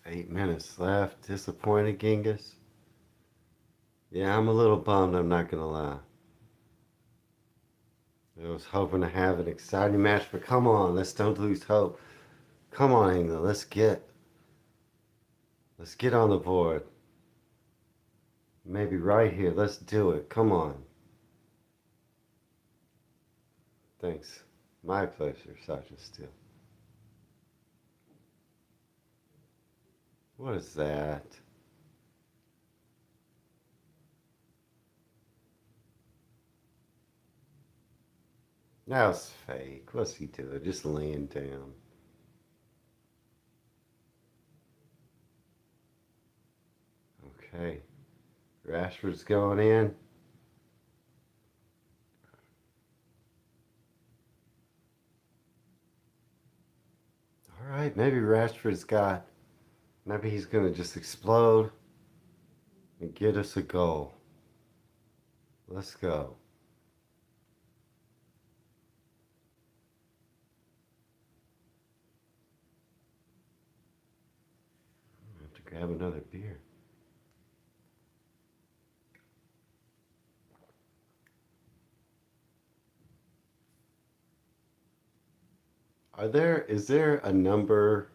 8 minutes left. Disappointed, Genghis. Yeah, I'm a little bummed, I'm not gonna lie. I was hoping to have an exciting match, but come on, let's don't lose hope. Come on, England, let's get on the board. Maybe right here, let's do it. Come on. Thanks. My pleasure, Sergeant Steele. What is that? That was fake. What's he doing? Just laying down. Okay. Rashford's going in. All right, maybe Rashford's got. Maybe he's going to just explode and get us a goal. Let's go. I have to grab another beer. Is there a number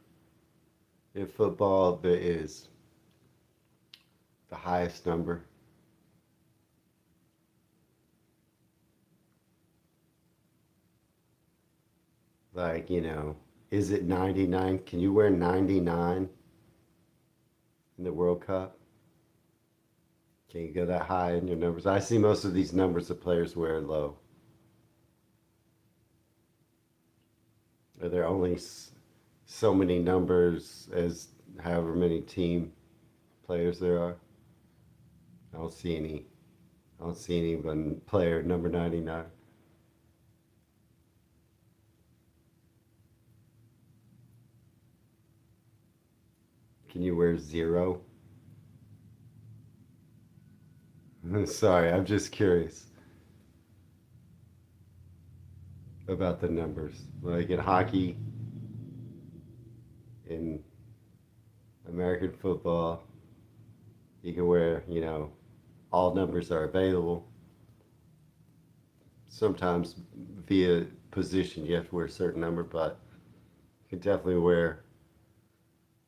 in football that is the highest number? Like, is it 99? Can you wear 99 in the World Cup? Can you go that high in your numbers? I see most of these numbers the players wear low. Are there only so many numbers as however many team players there are? I don't see any. I don't see anyone player number 99. Can you wear zero? Sorry, I'm just curious about the numbers. Like in hockey, in American football, you can wear, all numbers are available. Sometimes via position, you have to wear a certain number, but you can definitely wear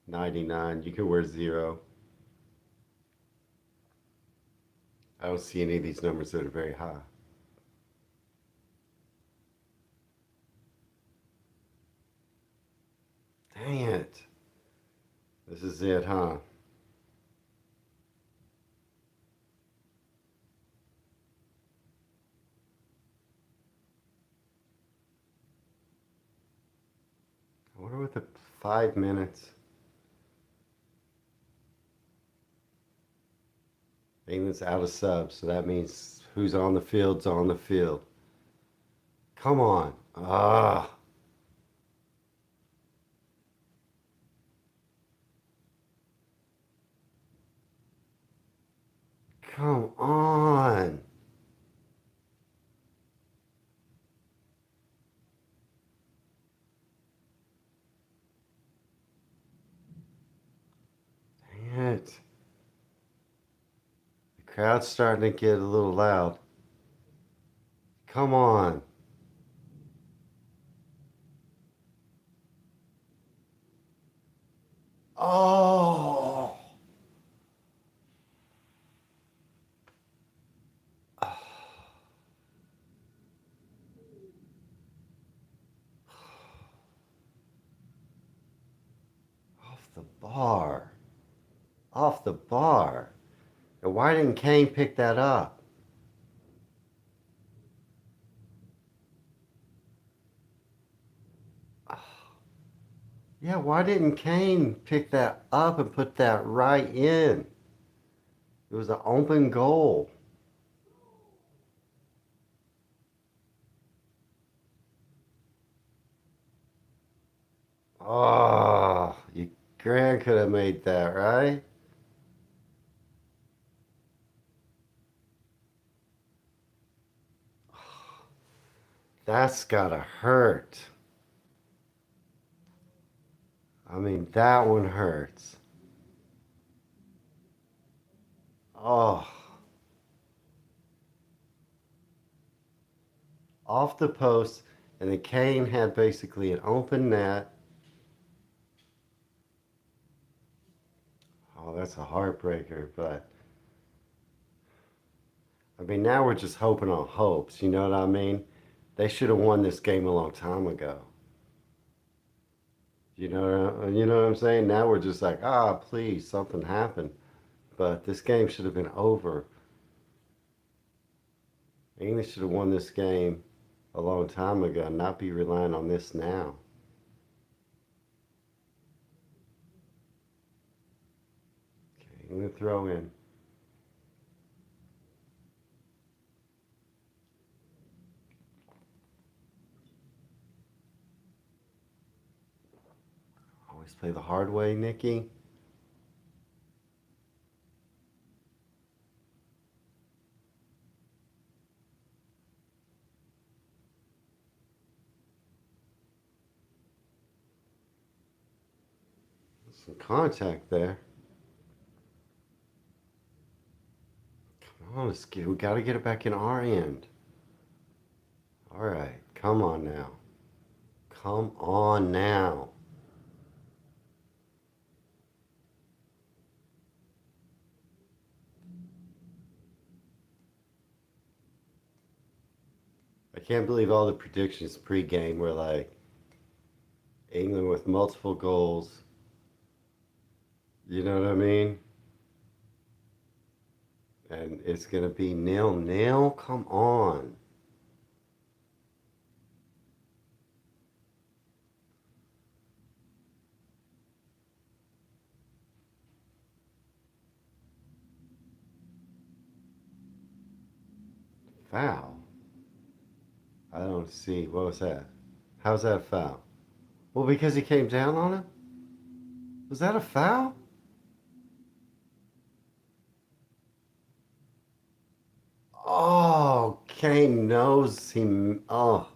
99. You can wear zero. I don't see any of these numbers that are very high. Dang it. This is it, huh? I wonder what the 5 minutes. England's out of subs, so that means who's on the field's on the field. Come on. Ah, come on. Dang it. The crowd's starting to get a little loud. Come on. Oh. Off the bar. Off the bar. And why didn't Kane pick that up? Yeah, why didn't Kane pick that up and put that right in? It was an open goal. Oh, you Grant could have made that, right? That's gotta hurt. I mean, that one hurts. Oh. off the post, and then Kane had basically an open net. Oh, that's a heartbreaker. But I mean, now we're just hoping on hopes. You know what I mean? They should have won this game a long time ago. You know what I'm saying? Now we're just like, ah, please, something happened. But this game should have been over. England should have won this game a long time ago, and not be relying on this now. Okay, I'm gonna throw in. Always play the hard way, Nikki. Some contact there. Come on, we gotta get it back in our end. All right, come on now. Come on now. I can't believe all the predictions pre-game were like England with multiple goals. You know what I mean? And it's gonna be 0-0. Come on. Foul. I don't see. What was that? How's that a foul? Well, because he came down on him? Was that a foul? Oh, Kane knows he. Oh,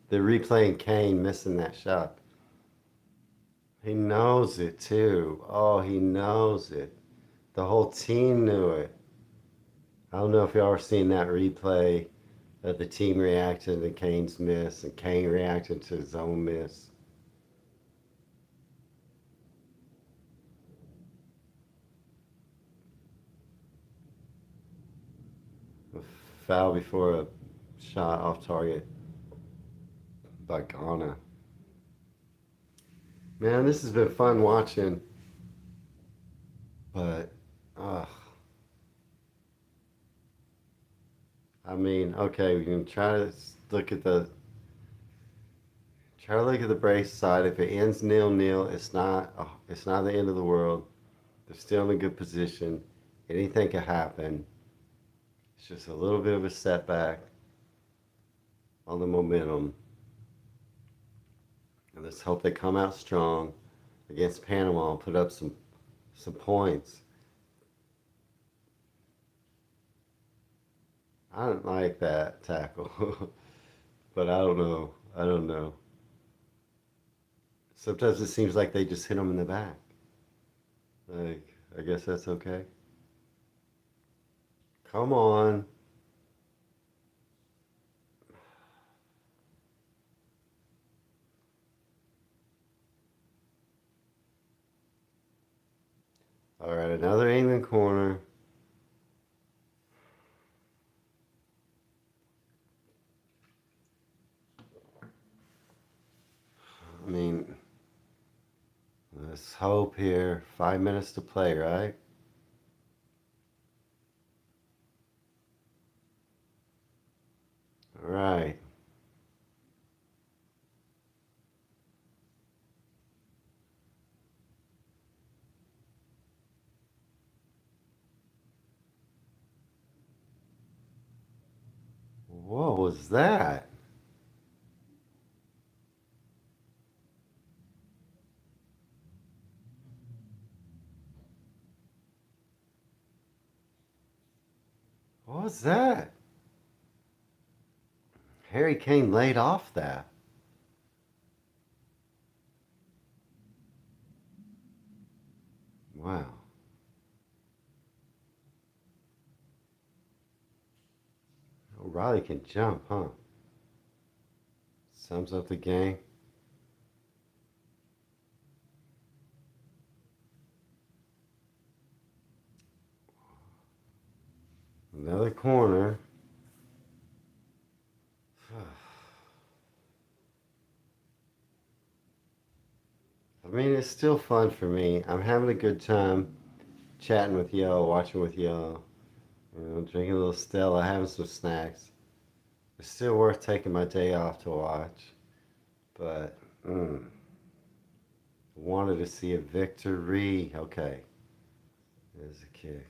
the replaying Kane missing that shot. He knows it too. Oh, he knows it. The whole team knew it. I don't know if y'all are seeing that replay of the team reacting to Kane's miss and Kane reacting to his own miss. A foul before a shot off target by Ghana. Man, this has been fun watching, but I mean, okay, we can look at the try to look at the brace side. If it ends 0-0, it's not the end of the world. They're still in a good position. Anything could happen. It's just a little bit of a setback on the momentum. And let's hope they come out strong against Panama and put up some points. I don't like that tackle, but I don't know. I don't know. Sometimes it seems like they just hit them in the back. Like, I guess that's okay. Come on. All right, another England corner. I mean, let's hope here. 5 minutes to play, right? All right. What was that? What was that? Harry Kane laid off that. Wow. O'Reilly can jump, huh? Sums up the game. Another corner. I mean, it's still fun for me. I'm having a good time chatting with y'all, watching with y'all, drinking a little Stella, having some snacks. It's still worth taking my day off to watch, but wanted to see a victory. Okay, there's a kick.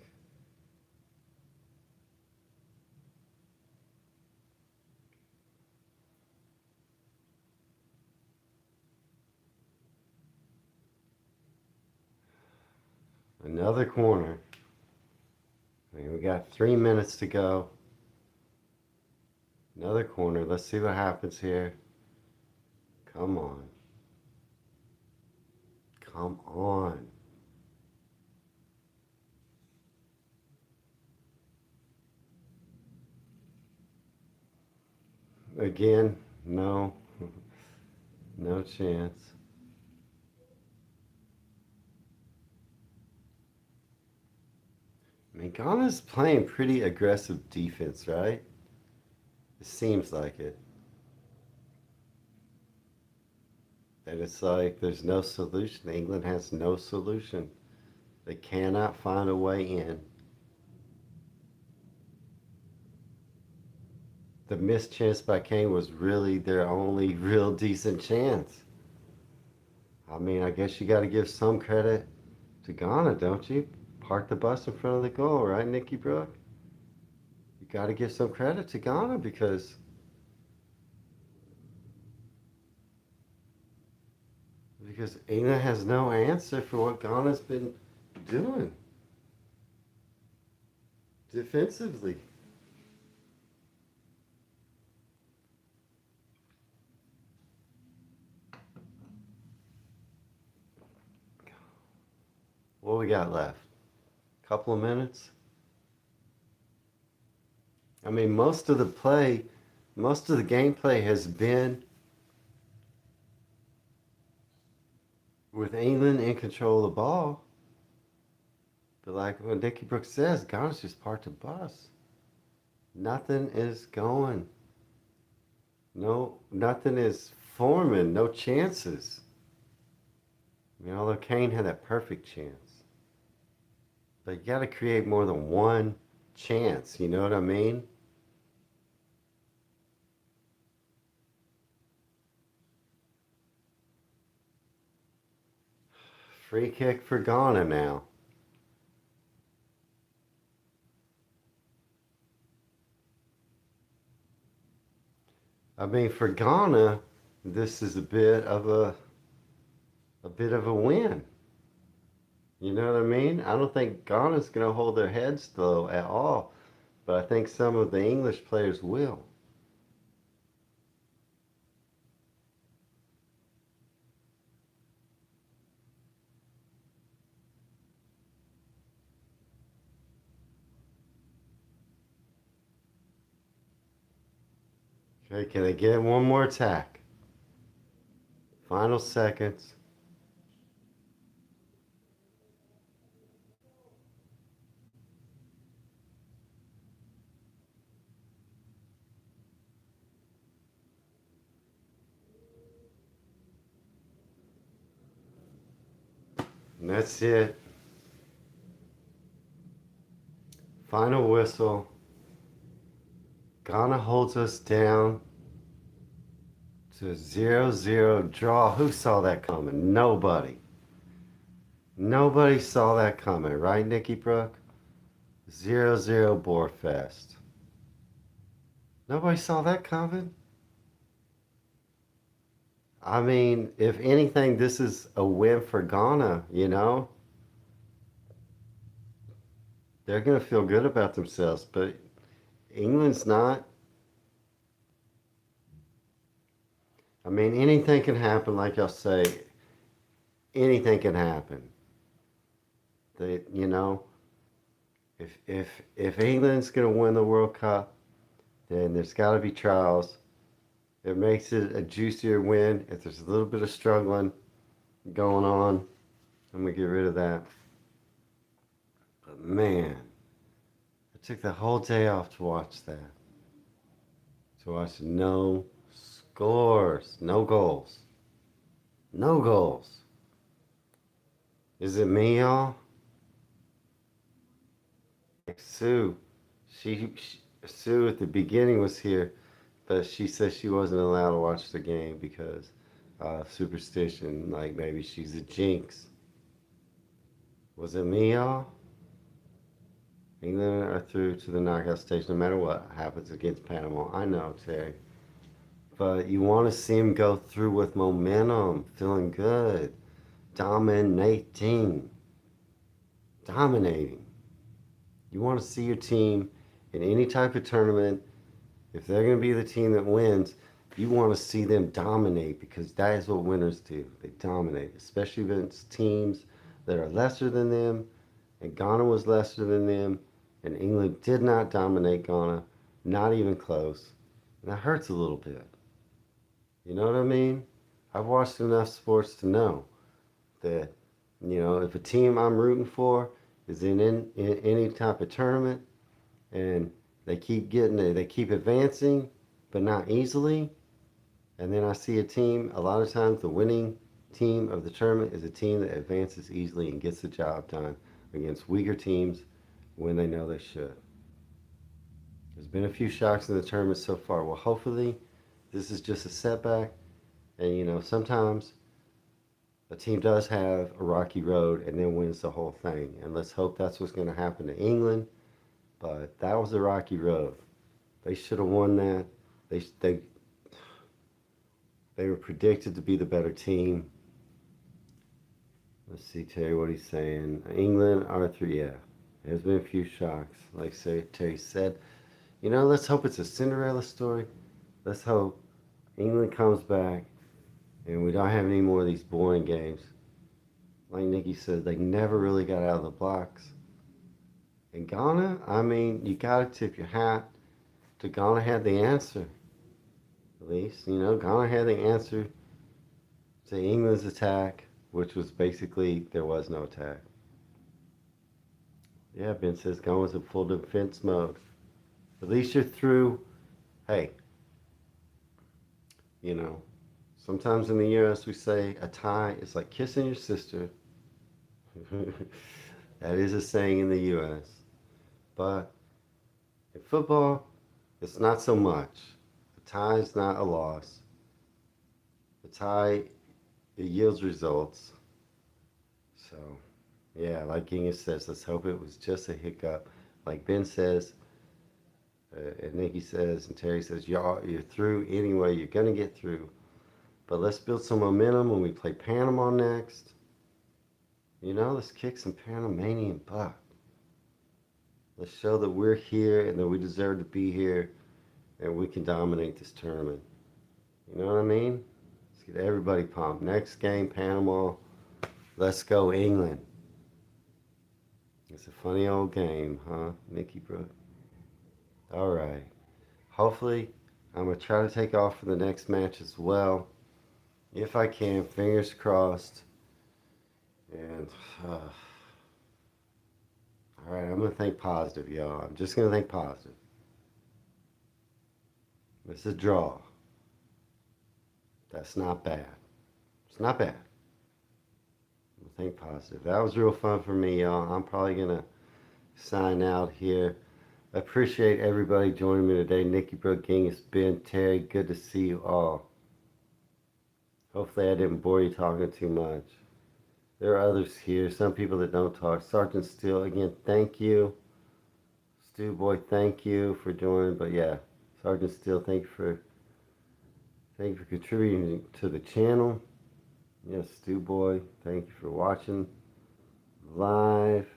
Another corner. I mean, we got 3 minutes to go. Another corner. Let's see what happens here. Come on. Come on. Again, no. No chance. I mean, Ghana's playing pretty aggressive defense, right? It seems like it. And it's like there's no solution. England has no solution. They cannot find a way in. The missed chance by Kane was really their only real decent chance. I mean, I guess you got to give some credit to Ghana, don't you? Park the bus in front of the goal, right, Nicky Brook? You got to give some credit to Ghana because England has no answer for what Ghana's been doing defensively. What we got left? Couple of minutes? I mean, most of the gameplay has been with England in control of the ball. But like what Nicky Brooks says, Ghana's just parked the bus. Nothing is going. No, nothing is forming. No chances. I mean, although Kane had that perfect chance, but you got to create more than one chance. You know what I mean? Free kick for Ghana now. I mean, for Ghana, this is a bit of a win. You know what I mean? I don't think Ghana's going to hold their heads though at all, but I think some of the English players will. Okay, can I get one more attack? Final seconds. And that's it. Final whistle. Ghana holds us down to a 0-0 draw. Who saw that coming? Nobody. Nobody saw that coming, right, Nicky Brook? 0-0 Boarfest. Nobody saw that coming. I mean, if anything, this is a win for Ghana, you know? They're going to feel good about themselves, but England's not. I mean, anything can happen, like y'all say. Anything can happen. They, you know, if England's going to win the World Cup, then there's got to be trials. It makes it a juicier win. If there's a little bit of struggling going on, I'm going to get rid of that. But man, I took the whole day off to watch that. To watch no scores, no goals. No goals. Is it me, y'all? Like Sue, Sue at the beginning was here, but she said she wasn't allowed to watch the game because superstition, like maybe she's a jinx. Was it me, y'all? England are through to the knockout stage no matter what happens against Panama. I know, Terry. But you want to see them go through with momentum, feeling good, dominating. Dominating. You want to see your team in any type of tournament. If they're going to be the team that wins, you want to see them dominate because that is what winners do. They dominate, especially against teams that are lesser than them. And Ghana was lesser than them. And England did not dominate Ghana, not even close. And that hurts a little bit. You know what I mean? I've watched enough sports to know that, if a team I'm rooting for is in any type of tournament and they keep advancing, but not easily, and then I see a team, a lot of times the winning team of the tournament is a team that advances easily and gets the job done against weaker teams when they know they should. There's been a few shocks in the tournament so far. Well, hopefully this is just a setback. And sometimes a team does have a rocky road and then wins the whole thing. And let's hope that's what's going to happen to England. But that was a rocky road. They should have won that. They they they were predicted to be the better team. Let's see, Terry, what he's saying. England are through. Yeah, there's been a few shocks. Like Terry said, let's hope it's a Cinderella story. Let's hope England comes back and we don't have any more of these boring games. Like Nikki said, they never really got out of the blocks. And Ghana, I mean, you gotta tip your hat to Ghana had the answer. At least, Ghana had the answer to England's attack, which was basically there was no attack. Yeah, Ben says Ghana was in full defense mode. At least you're through. Hey, sometimes in the US we say a tie is like kissing your sister. That is a saying in the US. But in football, it's not so much. The tie is not a loss. The tie, it yields results. So, yeah, like Ginga says, let's hope it was just a hiccup. Like Ben says, and Nikki says, and Terry says, you're through anyway. You're going to get through. But let's build some momentum when we play Panama next. Let's kick some Panamanian butt. Let's show that we're here and that we deserve to be here and we can dominate this tournament. You know what I mean? Let's get everybody pumped. Next game, Panama. Let's go, England. It's a funny old game, huh, Nikki Brooke? All right. Hopefully, I'm going to try to take off for the next match as well. If I can, fingers crossed. And, all right, I'm going to think positive, y'all. I'm just going to think positive. It's a draw. That's not bad. It's not bad. Think positive. That was real fun for me, y'all. I'm probably going to sign out here. I appreciate everybody joining me today. Nikki Brooke, Genghis, Ben, Terry, good to see you all. Hopefully I didn't bore you talking too much. There are others here, some people that don't talk. Sergeant Steele, again, thank you. Stu Boy, thank you for joining. But yeah, Sergeant Steele, thank you for contributing to the channel. Yes, Stu Boy, thank you for watching live.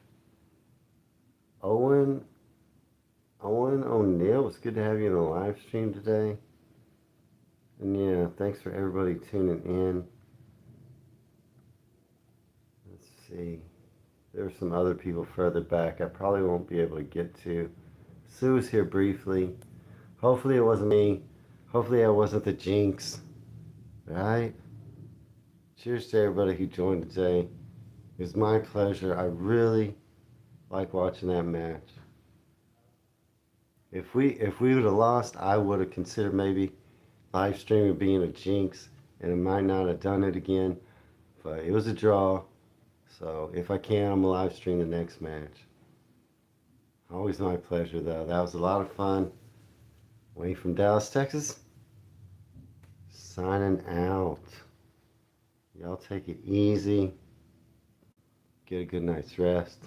Owen O'Neill, it's good to have you in the live stream today. And yeah, thanks for everybody tuning in. Let's see. There are some other people further back I probably won't be able to get to. Sue was here briefly. Hopefully it wasn't me. Hopefully I wasn't the jinx, right? Cheers to everybody who joined today. It was my pleasure. I really like watching that match. If we would have lost, I would have considered maybe live streaming being a jinx, and it might not have done it again. But it was a draw, so if I can, I'm gonna live stream the next match. Always my pleasure, though. That was a lot of fun. Wayne from Dallas, Texas, signing out. Y'all take it easy. Get a good night's rest.